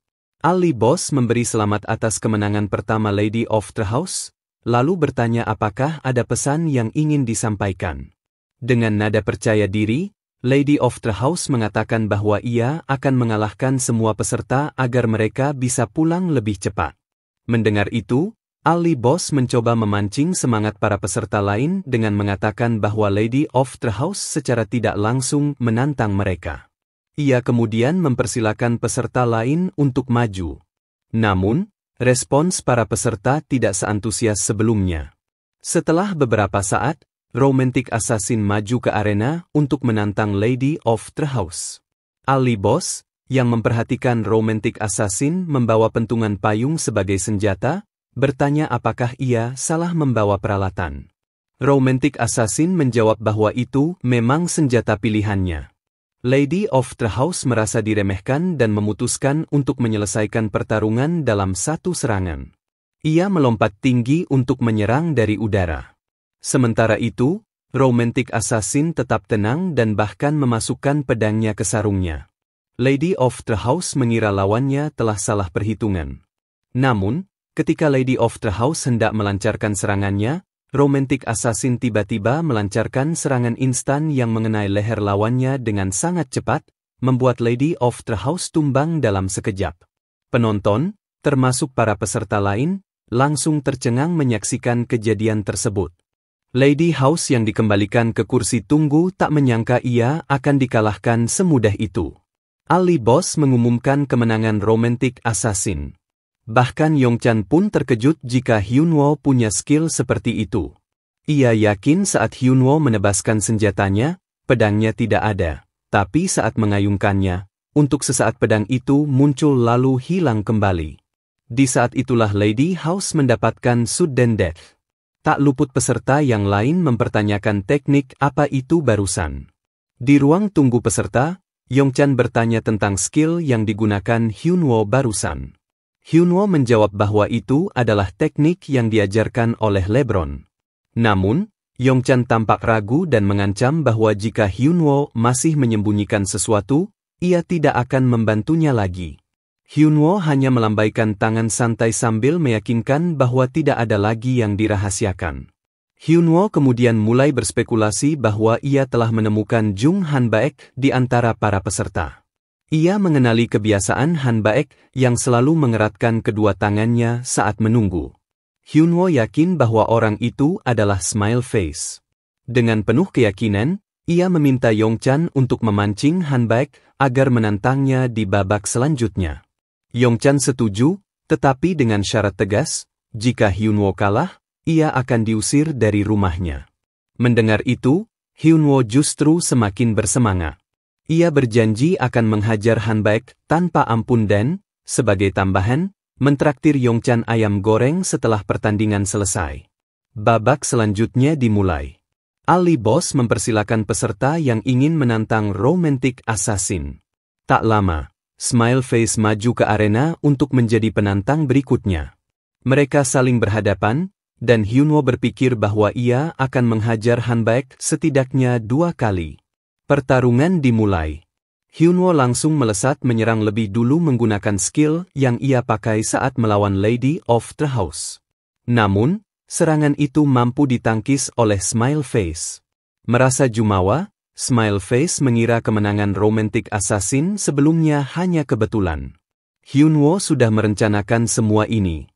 Ali Boss memberi selamat atas kemenangan pertama Lady of the House, lalu bertanya apakah ada pesan yang ingin disampaikan. Dengan nada percaya diri, Lady of the House mengatakan bahwa ia akan mengalahkan semua peserta agar mereka bisa pulang lebih cepat. Mendengar itu, Ali Boss mencoba memancing semangat para peserta lain dengan mengatakan bahwa Lady of the House secara tidak langsung menantang mereka. Ia kemudian mempersilakan peserta lain untuk maju. Namun, respons para peserta tidak seantusias sebelumnya. Setelah beberapa saat, Romantic Assassin maju ke arena untuk menantang Lady of the House. Ali Boss, yang memperhatikan Romantic Assassin membawa pentungan payung sebagai senjata, bertanya apakah ia salah membawa peralatan. Romantic Assassin menjawab bahwa itu memang senjata pilihannya. Lady of the House merasa diremehkan dan memutuskan untuk menyelesaikan pertarungan dalam satu serangan. Ia melompat tinggi untuk menyerang dari udara. Sementara itu, Romantic Assassin tetap tenang dan bahkan memasukkan pedangnya ke sarungnya. Lady of the House mengira lawannya telah salah perhitungan. Namun, ketika Lady of the House hendak melancarkan serangannya, Romantic Assassin tiba-tiba melancarkan serangan instan yang mengenai leher lawannya dengan sangat cepat, membuat Lady of the House tumbang dalam sekejap. Penonton, termasuk para peserta lain, langsung tercengang menyaksikan kejadian tersebut. Lady House yang dikembalikan ke kursi tunggu tak menyangka ia akan dikalahkan semudah itu. Ali Boss mengumumkan kemenangan Romantic Assassin. Bahkan Yongchan pun terkejut jika Hyunwoo punya skill seperti itu. Ia yakin saat Hyunwoo menebaskan senjatanya, pedangnya tidak ada. Tapi saat mengayunkannya, untuk sesaat pedang itu muncul lalu hilang kembali. Di saat itulah Lady House mendapatkan sudden death. Tak luput peserta yang lain mempertanyakan teknik apa itu barusan. Di ruang tunggu peserta, Yongchan bertanya tentang skill yang digunakan Hyunwoo barusan. Hyunwoo menjawab bahwa itu adalah teknik yang diajarkan oleh LeBron. Namun, Yongchan tampak ragu dan mengancam bahwa jika Hyunwoo masih menyembunyikan sesuatu, ia tidak akan membantunya lagi. Hyunwoo hanya melambaikan tangan santai sambil meyakinkan bahwa tidak ada lagi yang dirahasiakan. Hyunwoo kemudian mulai berspekulasi bahwa ia telah menemukan Jung Han Baek di antara para peserta. Ia mengenali kebiasaan Han Baek yang selalu mengeratkan kedua tangannya saat menunggu. Hyunwoo yakin bahwa orang itu adalah Smile Face. Dengan penuh keyakinan, ia meminta Yongchan untuk memancing Han Baek agar menantangnya di babak selanjutnya. Yongchan setuju, tetapi dengan syarat tegas, jika Hyunwoo kalah, ia akan diusir dari rumahnya. Mendengar itu, Hyunwoo justru semakin bersemangat. Ia berjanji akan menghajar Han Baek tanpa ampun dan, sebagai tambahan, mentraktir Yongchan ayam goreng setelah pertandingan selesai. Babak selanjutnya dimulai. Ali Boss mempersilakan peserta yang ingin menantang Romantic Assassin. Tak lama, Smile Face maju ke arena untuk menjadi penantang berikutnya. Mereka saling berhadapan, dan Hyunwoo berpikir bahwa ia akan menghajar Han Baek setidaknya 2 kali. Pertarungan dimulai. Hyunwoo langsung melesat menyerang lebih dulu menggunakan skill yang ia pakai saat melawan Lady of the House. Namun, serangan itu mampu ditangkis oleh Smile Face. Merasa jumawa, Smile Face mengira kemenangan Romantic Assassin sebelumnya hanya kebetulan. Hyunwoo sudah merencanakan semua ini.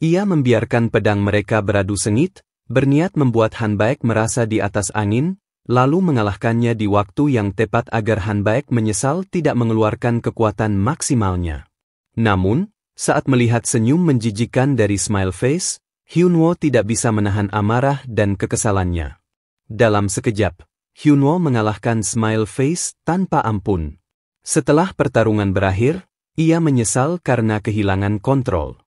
Ia membiarkan pedang mereka beradu sengit, berniat membuat Han Baek merasa di atas angin, lalu mengalahkannya di waktu yang tepat agar Han Baek menyesal tidak mengeluarkan kekuatan maksimalnya. Namun, saat melihat senyum menjijikan dari Smile Face, Hyunwoo tidak bisa menahan amarah dan kekesalannya. Dalam sekejap, Hyunwoo mengalahkan Smile Face tanpa ampun. Setelah pertarungan berakhir, ia menyesal karena kehilangan kontrol.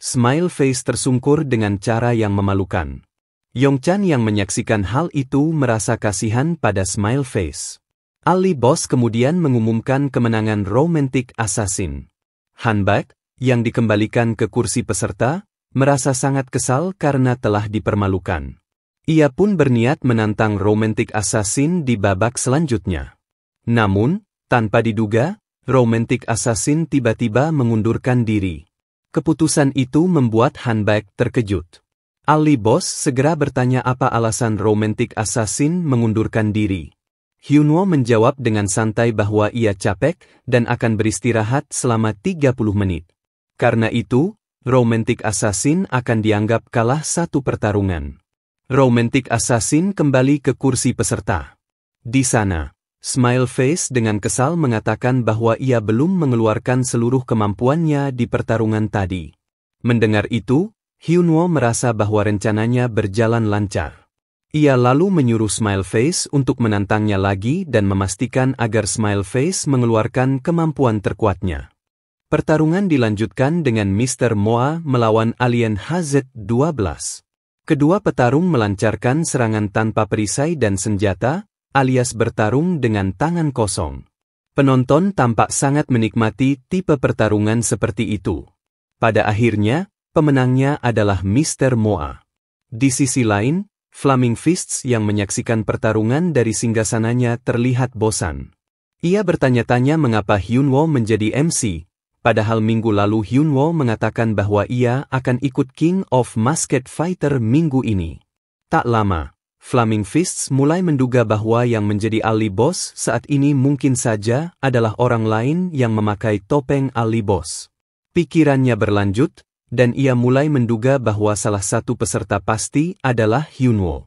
Smile Face tersungkur dengan cara yang memalukan. Yongchan yang menyaksikan hal itu merasa kasihan pada Smile Face. Ali Boss kemudian mengumumkan kemenangan Romantic Assassin. Han Baek, yang dikembalikan ke kursi peserta, merasa sangat kesal karena telah dipermalukan. Ia pun berniat menantang Romantic Assassin di babak selanjutnya. Namun, tanpa diduga, Romantic Assassin tiba-tiba mengundurkan diri. Keputusan itu membuat Han Baek terkejut. Ali Boss segera bertanya apa alasan Romantic Assassin mengundurkan diri. Hyunwoo menjawab dengan santai bahwa ia capek dan akan beristirahat selama 30 menit. Karena itu, Romantic Assassin akan dianggap kalah satu pertarungan. Romantic Assassin kembali ke kursi peserta. Di sana, Smile Face dengan kesal mengatakan bahwa ia belum mengeluarkan seluruh kemampuannya di pertarungan tadi. Mendengar itu, Hyunwoo merasa bahwa rencananya berjalan lancar. Ia lalu menyuruh Smile Face untuk menantangnya lagi dan memastikan agar Smile Face mengeluarkan kemampuan terkuatnya. Pertarungan dilanjutkan dengan Mr. Moa melawan Alien HZ-12. Kedua petarung melancarkan serangan tanpa perisai dan senjata, alias bertarung dengan tangan kosong. Penonton tampak sangat menikmati tipe pertarungan seperti itu. Pada akhirnya, pemenangnya adalah Mr. Moa. Di sisi lain, Flaming Fists yang menyaksikan pertarungan dari singgasananya terlihat bosan. Ia bertanya-tanya mengapa Hyunwoo menjadi MC, padahal minggu lalu Hyunwoo mengatakan bahwa ia akan ikut King of Masked Fighter minggu ini. Tak lama, Flaming Fists mulai menduga bahwa yang menjadi Ali Boss saat ini mungkin saja adalah orang lain yang memakai topeng Ali Boss. Pikirannya berlanjut, dan ia mulai menduga bahwa salah satu peserta pasti adalah Hyunwoo.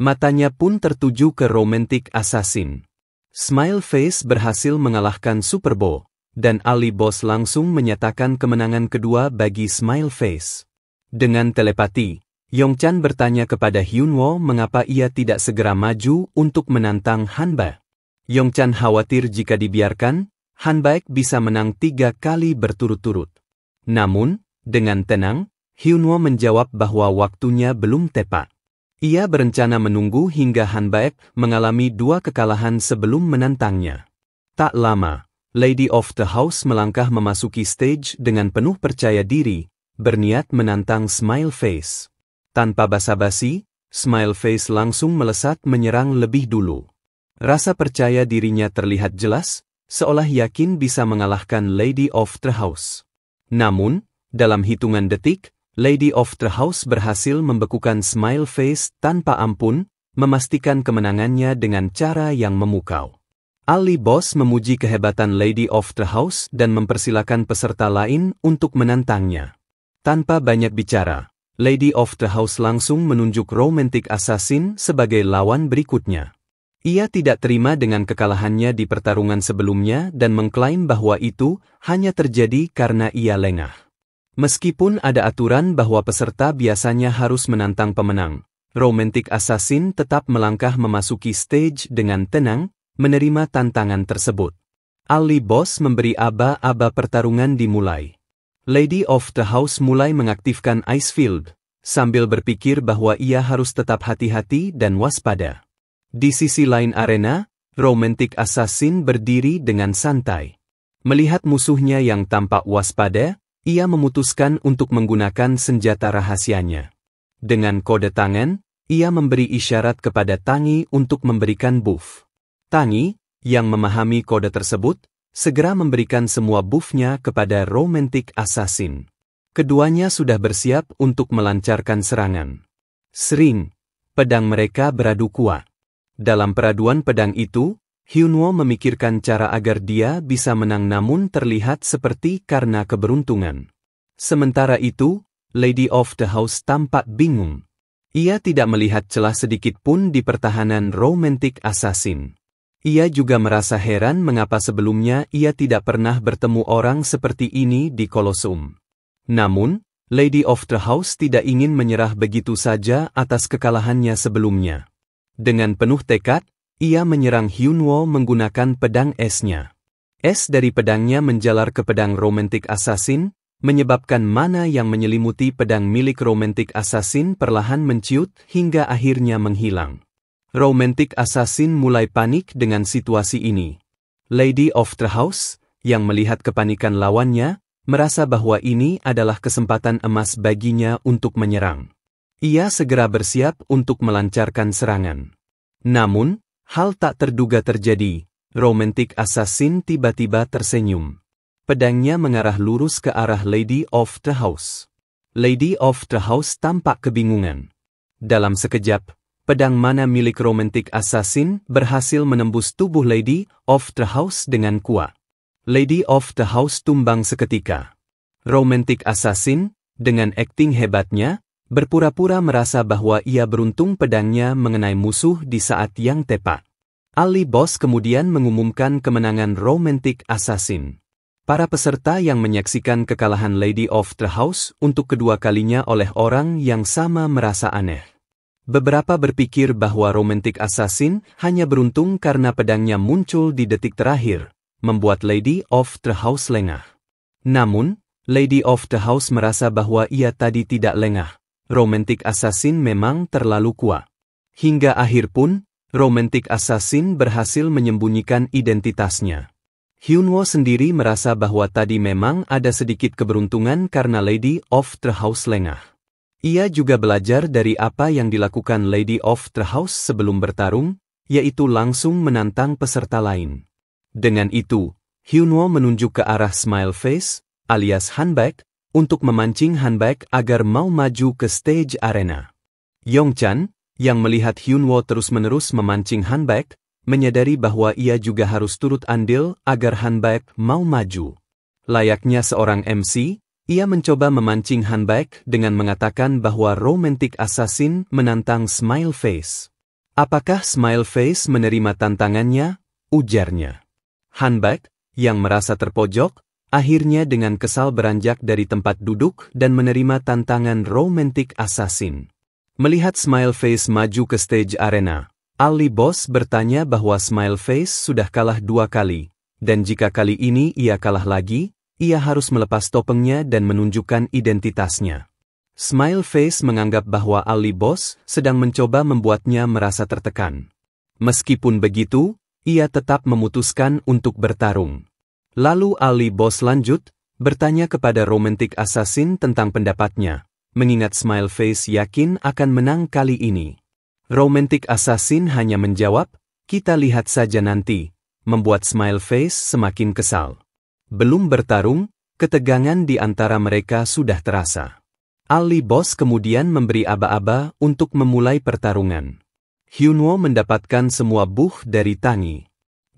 Matanya pun tertuju ke Romantic Assassin. Smile Face berhasil mengalahkan Super Bowl, dan Ali Boss langsung menyatakan kemenangan kedua bagi Smile Face. Dengan telepati, Yongchan bertanya kepada Hyunwoo mengapa ia tidak segera maju untuk menantang Hanbaek. Yongchan khawatir jika dibiarkan, Hanbaek bisa menang 3 kali berturut-turut. Namun, dengan tenang, Hyunwoo menjawab bahwa waktunya belum tepat. Ia berencana menunggu hingga Hanbaek mengalami 2 kekalahan sebelum menantangnya. Tak lama, Lady of the House melangkah memasuki stage dengan penuh percaya diri, berniat menantang Smile Face. Tanpa basa-basi, Smile Face langsung melesat menyerang lebih dulu. Rasa percaya dirinya terlihat jelas, seolah yakin bisa mengalahkan Lady of the House. Namun, dalam hitungan detik, Lady of the House berhasil membekukan Smile Face tanpa ampun, memastikan kemenangannya dengan cara yang memukau. Ali Boss memuji kehebatan Lady of the House dan mempersilakan peserta lain untuk menantangnya. Tanpa banyak bicara, Lady of the House langsung menunjuk Romantic Assassin sebagai lawan berikutnya. Ia tidak terima dengan kekalahannya di pertarungan sebelumnya dan mengklaim bahwa itu hanya terjadi karena ia lengah. Meskipun ada aturan bahwa peserta biasanya harus menantang pemenang, Romantic Assassin tetap melangkah memasuki stage dengan tenang, menerima tantangan tersebut. Ali Boss memberi aba-aba pertarungan dimulai. Lady of the House mulai mengaktifkan Ice Field, sambil berpikir bahwa ia harus tetap hati-hati dan waspada. Di sisi lain arena, Romantic Assassin berdiri dengan santai. Melihat musuhnya yang tampak waspada, ia memutuskan untuk menggunakan senjata rahasianya. Dengan kode tangan, ia memberi isyarat kepada Tangi untuk memberikan buff. Tangi, yang memahami kode tersebut, segera memberikan semua buffnya kepada Romantic Assassin. Keduanya sudah bersiap untuk melancarkan serangan. Sering, pedang mereka beradu kuat. Dalam peraduan pedang itu, Hyunwoo memikirkan cara agar dia bisa menang namun terlihat seperti karena keberuntungan. Sementara itu, Lady of the House tampak bingung. Ia tidak melihat celah sedikit pun di pertahanan Romantic Assassin. Ia juga merasa heran mengapa sebelumnya ia tidak pernah bertemu orang seperti ini di Kolosseum. Namun, Lady of the House tidak ingin menyerah begitu saja atas kekalahannya sebelumnya. Dengan penuh tekad, ia menyerang Hyunwoo menggunakan pedang esnya. Es dari pedangnya menjalar ke pedang Romantic Assassin, menyebabkan mana yang menyelimuti pedang milik Romantic Assassin perlahan menciut hingga akhirnya menghilang. Romantic Assassin mulai panik dengan situasi ini. Lady of the House, yang melihat kepanikan lawannya, merasa bahwa ini adalah kesempatan emas baginya untuk menyerang. Ia segera bersiap untuk melancarkan serangan. Namun, hal tak terduga terjadi. Romantic Assassin tiba-tiba tersenyum. Pedangnya mengarah lurus ke arah Lady of the House. Lady of the House tampak kebingungan. Dalam sekejap, pedang mana milik Romantic Assassin berhasil menembus tubuh Lady of the House dengan kuat. Lady of the House tumbang seketika. Romantic Assassin, dengan akting hebatnya, berpura-pura merasa bahwa ia beruntung pedangnya mengenai musuh di saat yang tepat. Ali Boss kemudian mengumumkan kemenangan Romantic Assassin. Para peserta yang menyaksikan kekalahan Lady of the House untuk kedua kalinya oleh orang yang sama merasa aneh. Beberapa berpikir bahwa Romantic Assassin hanya beruntung karena pedangnya muncul di detik terakhir, membuat Lady of the House lengah. Namun, Lady of the House merasa bahwa ia tadi tidak lengah. Romantic Assassin memang terlalu kuat. Hingga akhir pun, Romantic Assassin berhasil menyembunyikan identitasnya. Hyunwoo sendiri merasa bahwa tadi memang ada sedikit keberuntungan karena Lady of the House lengah. Ia juga belajar dari apa yang dilakukan Lady of the House sebelum bertarung, yaitu langsung menantang peserta lain. Dengan itu, Hyunwoo menunjuk ke arah Smile Face, alias Hanbak, untuk memancing Hanbak agar mau maju ke stage arena. Yongchan, yang melihat Hyunwoo terus-menerus memancing Hanbak, menyadari bahwa ia juga harus turut andil agar Hanbak mau maju. Layaknya seorang MC, ia mencoba memancing Hanbak dengan mengatakan bahwa Romantic Assassin menantang Smile Face. Apakah Smile Face menerima tantangannya? Ujarnya. Hanbak, yang merasa terpojok, akhirnya dengan kesal beranjak dari tempat duduk dan menerima tantangan Romantic Assassin. Melihat Smile Face maju ke stage arena, Ali Boss bertanya bahwa Smile Face sudah kalah 2 kali, dan jika kali ini ia kalah lagi, ia harus melepas topengnya dan menunjukkan identitasnya. Smile Face menganggap bahwa Ali Boss sedang mencoba membuatnya merasa tertekan. Meskipun begitu, ia tetap memutuskan untuk bertarung. Lalu Ali Boss lanjut, bertanya kepada Romantic Assassin tentang pendapatnya, mengingat Smile Face yakin akan menang kali ini. Romantic Assassin hanya menjawab, "Kita lihat saja nanti," membuat Smile Face semakin kesal. Belum bertarung, ketegangan di antara mereka sudah terasa. Ali Boss kemudian memberi aba-aba untuk memulai pertarungan. Hyunwoo mendapatkan semua buh dari Tangi.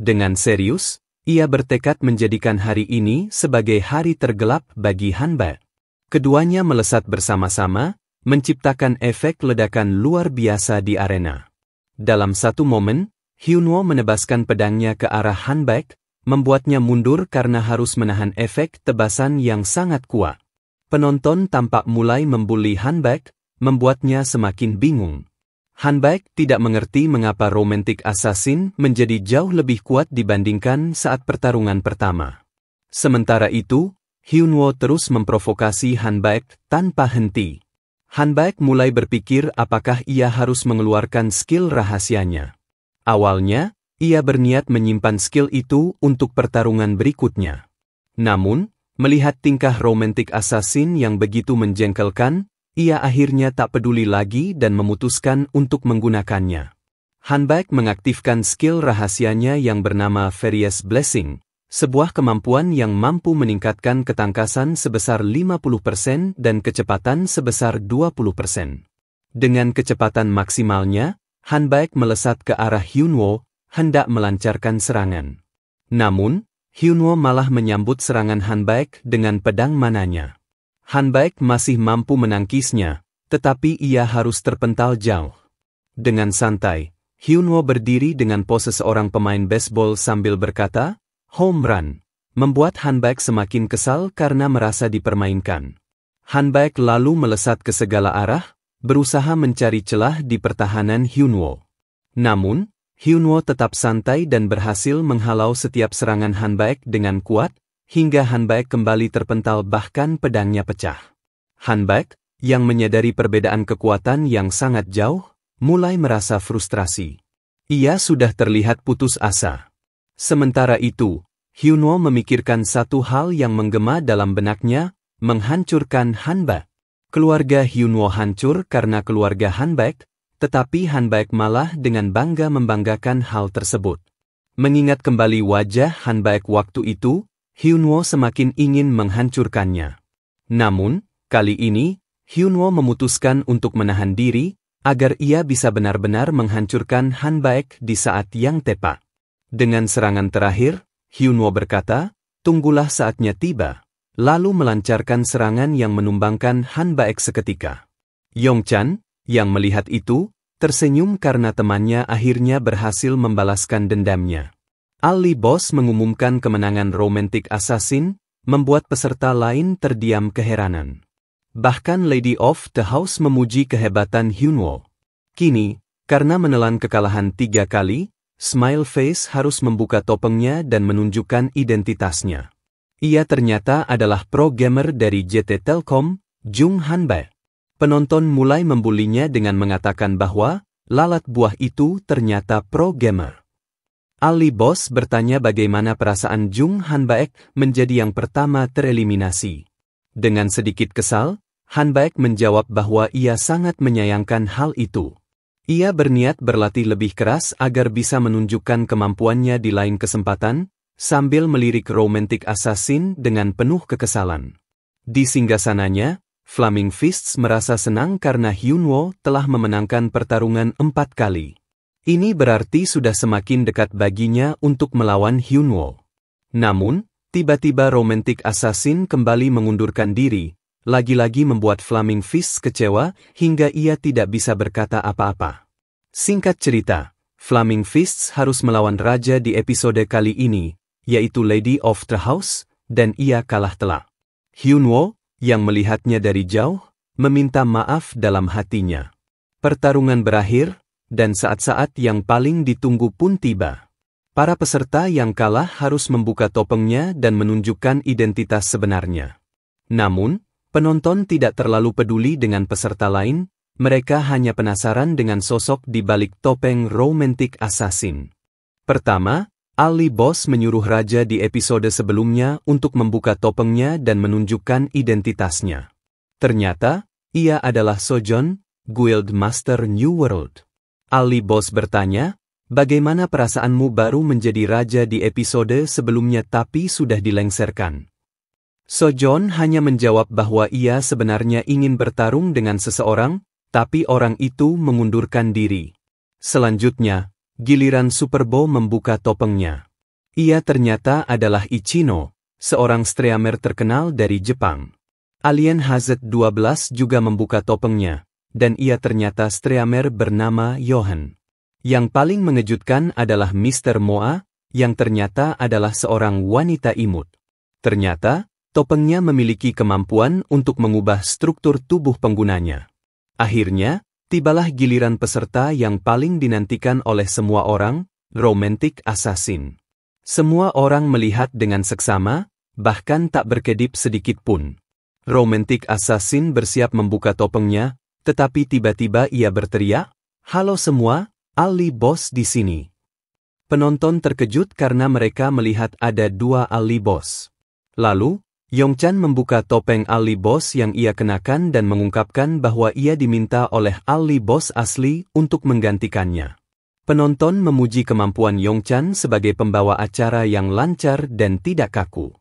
Dengan serius, ia bertekad menjadikan hari ini sebagai hari tergelap bagi Hanbak. Keduanya melesat bersama-sama, menciptakan efek ledakan luar biasa di arena. Dalam satu momen, Hyunwoo menebaskan pedangnya ke arah Hanbak, membuatnya mundur karena harus menahan efek tebasan yang sangat kuat. Penonton tampak mulai membuli Hanbak, membuatnya semakin bingung. Hanbak tidak mengerti mengapa Romantic Assassin menjadi jauh lebih kuat dibandingkan saat pertarungan pertama. Sementara itu, Hyunwoo terus memprovokasi Hanbak tanpa henti. Hanbak mulai berpikir apakah ia harus mengeluarkan skill rahasianya. Awalnya, ia berniat menyimpan skill itu untuk pertarungan berikutnya. Namun, melihat tingkah Romantic Assassin yang begitu menjengkelkan, ia akhirnya tak peduli lagi dan memutuskan untuk menggunakannya. Hanbak mengaktifkan skill rahasianya yang bernama Furious Blessing, sebuah kemampuan yang mampu meningkatkan ketangkasan sebesar 50% dan kecepatan sebesar 20%. Dengan kecepatan maksimalnya, Hanbak melesat ke arah Hyunwoo, hendak melancarkan serangan. Namun, Hyunwoo malah menyambut serangan Hanbak dengan pedang mananya. Hanbak masih mampu menangkisnya, tetapi ia harus terpental jauh. Dengan santai, Hyunwoo berdiri dengan pose seorang pemain baseball sambil berkata, "Home run," membuat Hanbak semakin kesal karena merasa dipermainkan. Hanbak lalu melesat ke segala arah, berusaha mencari celah di pertahanan Hyunwoo. Namun, Hyunwoo tetap santai dan berhasil menghalau setiap serangan Hanbak dengan kuat, hingga Hanbak kembali terpental bahkan pedangnya pecah. Hanbak, yang menyadari perbedaan kekuatan yang sangat jauh, mulai merasa frustrasi. Ia sudah terlihat putus asa. Sementara itu, Hyunwoo memikirkan satu hal yang menggema dalam benaknya, menghancurkan Hanbak. Keluarga Hyunwoo hancur karena keluarga Hanbak, tetapi Hanbak malah dengan bangga membanggakan hal tersebut. Mengingat kembali wajah Hanbak waktu itu, Hyunwoo semakin ingin menghancurkannya. Namun, kali ini, Hyunwoo memutuskan untuk menahan diri, agar ia bisa benar-benar menghancurkan Hanbak di saat yang tepat. Dengan serangan terakhir, Hyunwoo berkata, "Tunggulah saatnya tiba," lalu melancarkan serangan yang menumbangkan Hanbak seketika. Yongchan, yang melihat itu, tersenyum karena temannya akhirnya berhasil membalaskan dendamnya. Ali Boss mengumumkan kemenangan Romantic Assassin, membuat peserta lain terdiam keheranan. Bahkan Lady of the House memuji kehebatan Hyunwoo. Kini, karena menelan kekalahan 3 kali, Smile Face harus membuka topengnya dan menunjukkan identitasnya. Ia ternyata adalah pro gamer dari JT Telkom, Jung Hanbak. Penonton mulai membulinya dengan mengatakan bahwa lalat buah itu ternyata pro gamer. Ali Boss bertanya bagaimana perasaan Jung Han Baek menjadi yang pertama tereliminasi. Dengan sedikit kesal, Han Baek menjawab bahwa ia sangat menyayangkan hal itu. Ia berniat berlatih lebih keras agar bisa menunjukkan kemampuannya di lain kesempatan, sambil melirik Romantic Assassin dengan penuh kekesalan. Di singgasananya, Flaming Fists merasa senang karena Hyunwoo telah memenangkan pertarungan 4 kali. Ini berarti sudah semakin dekat baginya untuk melawan Hyunwoo. Namun, tiba-tiba Romantic Assassin kembali mengundurkan diri, lagi-lagi membuat Flaming Fists kecewa hingga ia tidak bisa berkata apa-apa. Singkat cerita, Flaming Fists harus melawan raja di episode kali ini, yaitu Lady of the House, dan ia kalah telak. Hyunwoo, yang melihatnya dari jauh, meminta maaf dalam hatinya. Pertarungan berakhir, dan saat-saat yang paling ditunggu pun tiba. Para peserta yang kalah harus membuka topengnya dan menunjukkan identitas sebenarnya. Namun, penonton tidak terlalu peduli dengan peserta lain, mereka hanya penasaran dengan sosok di balik topeng Romantic Assassin. Pertama, Ali Boss menyuruh raja di episode sebelumnya untuk membuka topengnya dan menunjukkan identitasnya. Ternyata, ia adalah Sojon, Guild Master New World. Ali Boss bertanya, bagaimana perasaanmu baru menjadi raja di episode sebelumnya tapi sudah dilengserkan? Sojon hanya menjawab bahwa ia sebenarnya ingin bertarung dengan seseorang, tapi orang itu mengundurkan diri. Selanjutnya, giliran Superbo membuka topengnya. Ia ternyata adalah Ichino, seorang streamer terkenal dari Jepang. Alien HZ12 juga membuka topengnya, dan ia ternyata streamer bernama Johan. Yang paling mengejutkan adalah Mr. Moa, yang ternyata adalah seorang wanita imut. Ternyata, topengnya memiliki kemampuan untuk mengubah struktur tubuh penggunanya. Akhirnya, tibalah giliran peserta yang paling dinantikan oleh semua orang, Romantic Assassin. Semua orang melihat dengan seksama, bahkan tak berkedip sedikit pun. Romantic Assassin bersiap membuka topengnya, tetapi tiba-tiba ia berteriak, "Halo semua, Ali Boss di sini." Penonton terkejut karena mereka melihat ada 2 Ali Boss. Lalu, Yongchan membuka topeng Ali Boss yang ia kenakan dan mengungkapkan bahwa ia diminta oleh Ali Boss asli untuk menggantikannya. Penonton memuji kemampuan Yongchan sebagai pembawa acara yang lancar dan tidak kaku.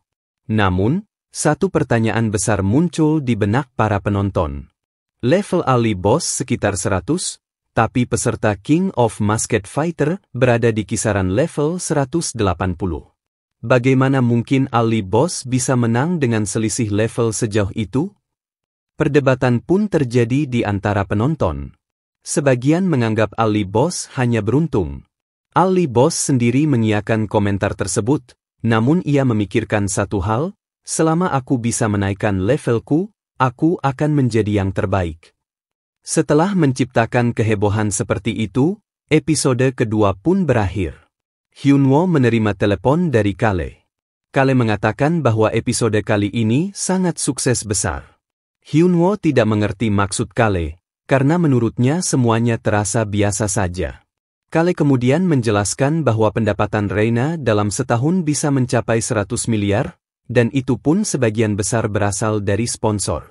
Namun, satu pertanyaan besar muncul di benak para penonton. Level Ali Boss sekitar 100, tapi peserta King of Masked Fighter berada di kisaran level 180. Bagaimana mungkin Ali Boss bisa menang dengan selisih level sejauh itu? Perdebatan pun terjadi di antara penonton. Sebagian menganggap Ali Boss hanya beruntung. Ali Boss sendiri mengiyakan komentar tersebut, namun ia memikirkan satu hal, selama aku bisa menaikkan levelku, aku akan menjadi yang terbaik. Setelah menciptakan kehebohan seperti itu, episode kedua pun berakhir. Hyunwoo menerima telepon dari Kale. Kale mengatakan bahwa episode kali ini sangat sukses besar. Hyunwoo tidak mengerti maksud Kale, karena menurutnya semuanya terasa biasa saja. Kale kemudian menjelaskan bahwa pendapatan Reina dalam setahun bisa mencapai 100 miliar, dan itu pun sebagian besar berasal dari sponsor.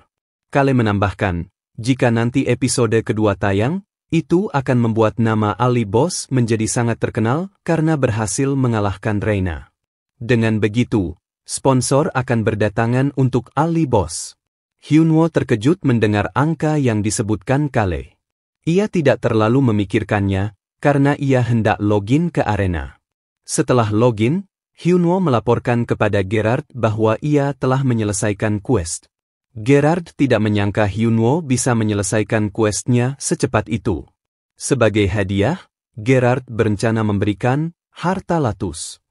Kale menambahkan, jika nanti episode kedua tayang, itu akan membuat nama Ali Boss menjadi sangat terkenal karena berhasil mengalahkan Reina. Dengan begitu, sponsor akan berdatangan untuk Ali Boss. Hyunwoo terkejut mendengar angka yang disebutkan Kale. Ia tidak terlalu memikirkannya, karena ia hendak login ke arena. Setelah login, Hyunwoo melaporkan kepada Gerard bahwa ia telah menyelesaikan quest. Gerard tidak menyangka Hyunwoo bisa menyelesaikan questnya secepat itu. Sebagai hadiah, Gerard berencana memberikan harta Latus.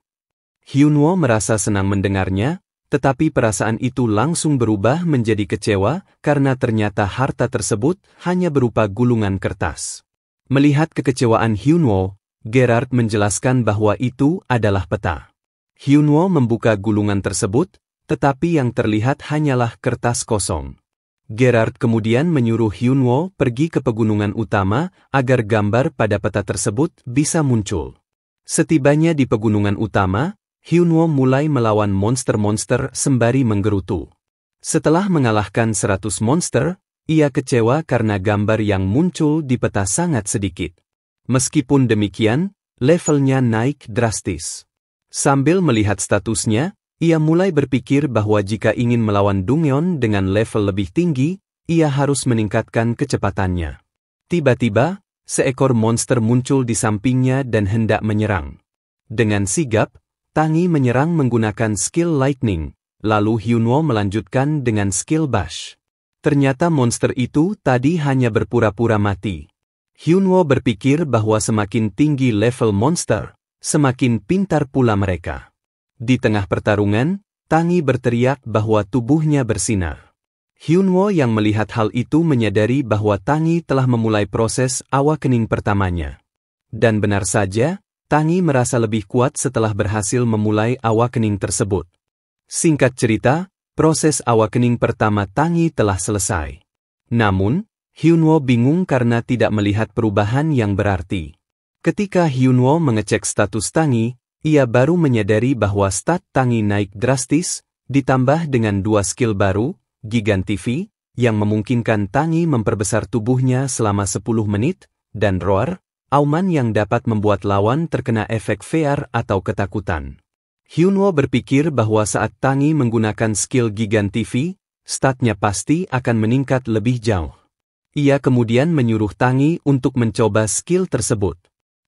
Hyunwoo merasa senang mendengarnya, tetapi perasaan itu langsung berubah menjadi kecewa karena ternyata harta tersebut hanya berupa gulungan kertas. Melihat kekecewaan Hyunwoo, Gerard menjelaskan bahwa itu adalah peta. Hyunwoo membuka gulungan tersebut, tetapi yang terlihat hanyalah kertas kosong. Gerard kemudian menyuruh Hyunwoo pergi ke pegunungan utama agar gambar pada peta tersebut bisa muncul. Setibanya di pegunungan utama, Hyunwoo mulai melawan monster-monster sembari menggerutu. Setelah mengalahkan 100 monster, ia kecewa karena gambar yang muncul di peta sangat sedikit. Meskipun demikian, levelnya naik drastis. Sambil melihat statusnya, ia mulai berpikir bahwa jika ingin melawan Dongyeon dengan level lebih tinggi, ia harus meningkatkan kecepatannya. Tiba-tiba, seekor monster muncul di sampingnya dan hendak menyerang. Dengan sigap, Tang Yi menyerang menggunakan skill Lightning, lalu Hyunwoo melanjutkan dengan skill Bash. Ternyata monster itu tadi hanya berpura-pura mati. Hyunwoo berpikir bahwa semakin tinggi level monster, semakin pintar pula mereka. Di tengah pertarungan, Tang Yi berteriak bahwa tubuhnya bersinar. Hyunwoo yang melihat hal itu menyadari bahwa Tang Yi telah memulai proses awakening pertamanya. Dan benar saja, Tang Yi merasa lebih kuat setelah berhasil memulai awakening tersebut. Singkat cerita, proses awakening pertama Tang Yi telah selesai. Namun, Hyunwoo bingung karena tidak melihat perubahan yang berarti. Ketika Hyunwoo mengecek status Tang Yi, ia baru menyadari bahwa stat Tang Yi naik drastis, ditambah dengan 2 skill baru, Gigantivy, yang memungkinkan Tang Yi memperbesar tubuhnya selama 10 menit, dan Roar, auman yang dapat membuat lawan terkena efek VR atau ketakutan. Hyunwoo berpikir bahwa saat Tang Yi menggunakan skill Gigantivy, statnya pasti akan meningkat lebih jauh. Ia kemudian menyuruh Tang Yi untuk mencoba skill tersebut.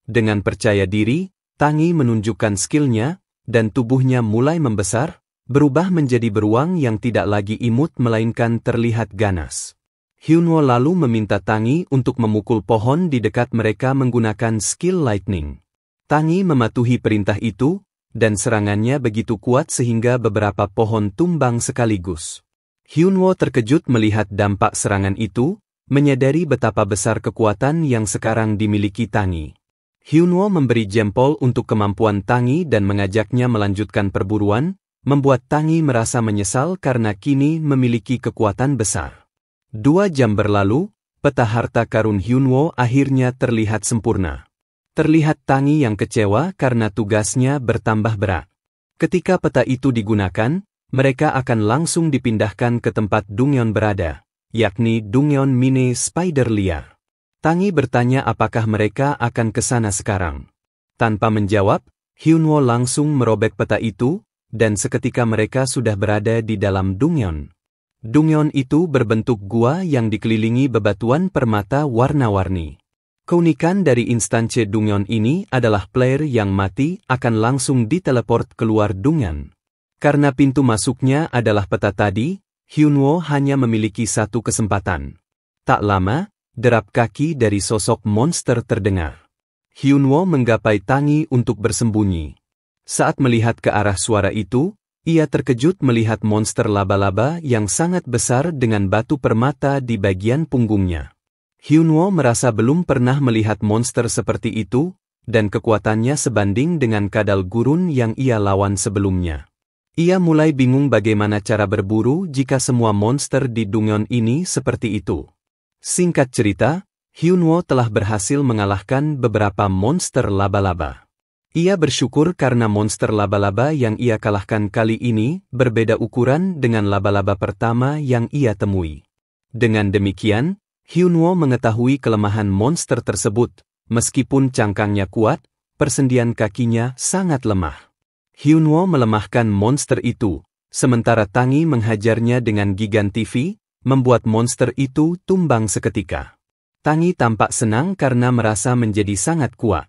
Dengan percaya diri, Tang Yi menunjukkan skillnya, dan tubuhnya mulai membesar, berubah menjadi beruang yang tidak lagi imut melainkan terlihat ganas. Hyunwoo lalu meminta Tang Yi untuk memukul pohon di dekat mereka menggunakan skill Lightning. Tang Yi mematuhi perintah itu, dan serangannya begitu kuat sehingga beberapa pohon tumbang sekaligus. Hyunwoo terkejut melihat dampak serangan itu, menyadari betapa besar kekuatan yang sekarang dimiliki Tang Yi. Hyunwoo memberi jempol untuk kemampuan Tang Yi dan mengajaknya melanjutkan perburuan, membuat Tang Yi merasa menyesal karena kini memiliki kekuatan besar. 2 jam berlalu, peta harta karun Hyunwoo akhirnya terlihat sempurna. Terlihat Tang Yi yang kecewa karena tugasnya bertambah berat. Ketika peta itu digunakan, mereka akan langsung dipindahkan ke tempat Dongyeon berada, yakni Dongyeon Mine Spider Liar. Tang Yi bertanya apakah mereka akan ke sana sekarang. Tanpa menjawab, Hyunwoo langsung merobek peta itu, dan seketika mereka sudah berada di dalam Dongyeon. Dongyeon itu berbentuk gua yang dikelilingi bebatuan permata warna-warni. Keunikan dari instansi Dongyeon ini adalah player yang mati akan langsung diteleport keluar Dongyeon. Karena pintu masuknya adalah peta tadi, Hyunwoo hanya memiliki 1 kesempatan. Tak lama, derap kaki dari sosok monster terdengar. Hyunwoo menggapai Tang Yi untuk bersembunyi. Saat melihat ke arah suara itu, ia terkejut melihat monster laba-laba yang sangat besar dengan batu permata di bagian punggungnya. Hyunwoo merasa belum pernah melihat monster seperti itu, dan kekuatannya sebanding dengan kadal gurun yang ia lawan sebelumnya. Ia mulai bingung bagaimana cara berburu jika semua monster di Dongyeon ini seperti itu. Singkat cerita, Hyunwoo telah berhasil mengalahkan beberapa monster laba-laba. Ia bersyukur karena monster laba-laba yang ia kalahkan kali ini berbeda ukuran dengan laba-laba pertama yang ia temui. Dengan demikian, Hyunwoo mengetahui kelemahan monster tersebut, meskipun cangkangnya kuat, persendian kakinya sangat lemah. Hyunwoo melemahkan monster itu, sementara Tang Yi menghajarnya dengan Gigantivy, membuat monster itu tumbang seketika. Tang Yi tampak senang karena merasa menjadi sangat kuat.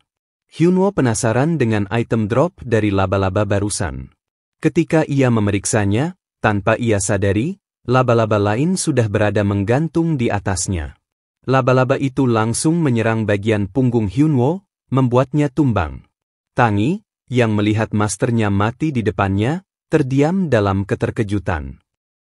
Hyunwoo penasaran dengan item drop dari laba-laba barusan. Ketika ia memeriksanya, tanpa ia sadari, laba-laba lain sudah berada menggantung di atasnya. Laba-laba itu langsung menyerang bagian punggung Hyunwoo, membuatnya tumbang. Tang Yi, yang melihat masternya mati di depannya, terdiam dalam keterkejutan.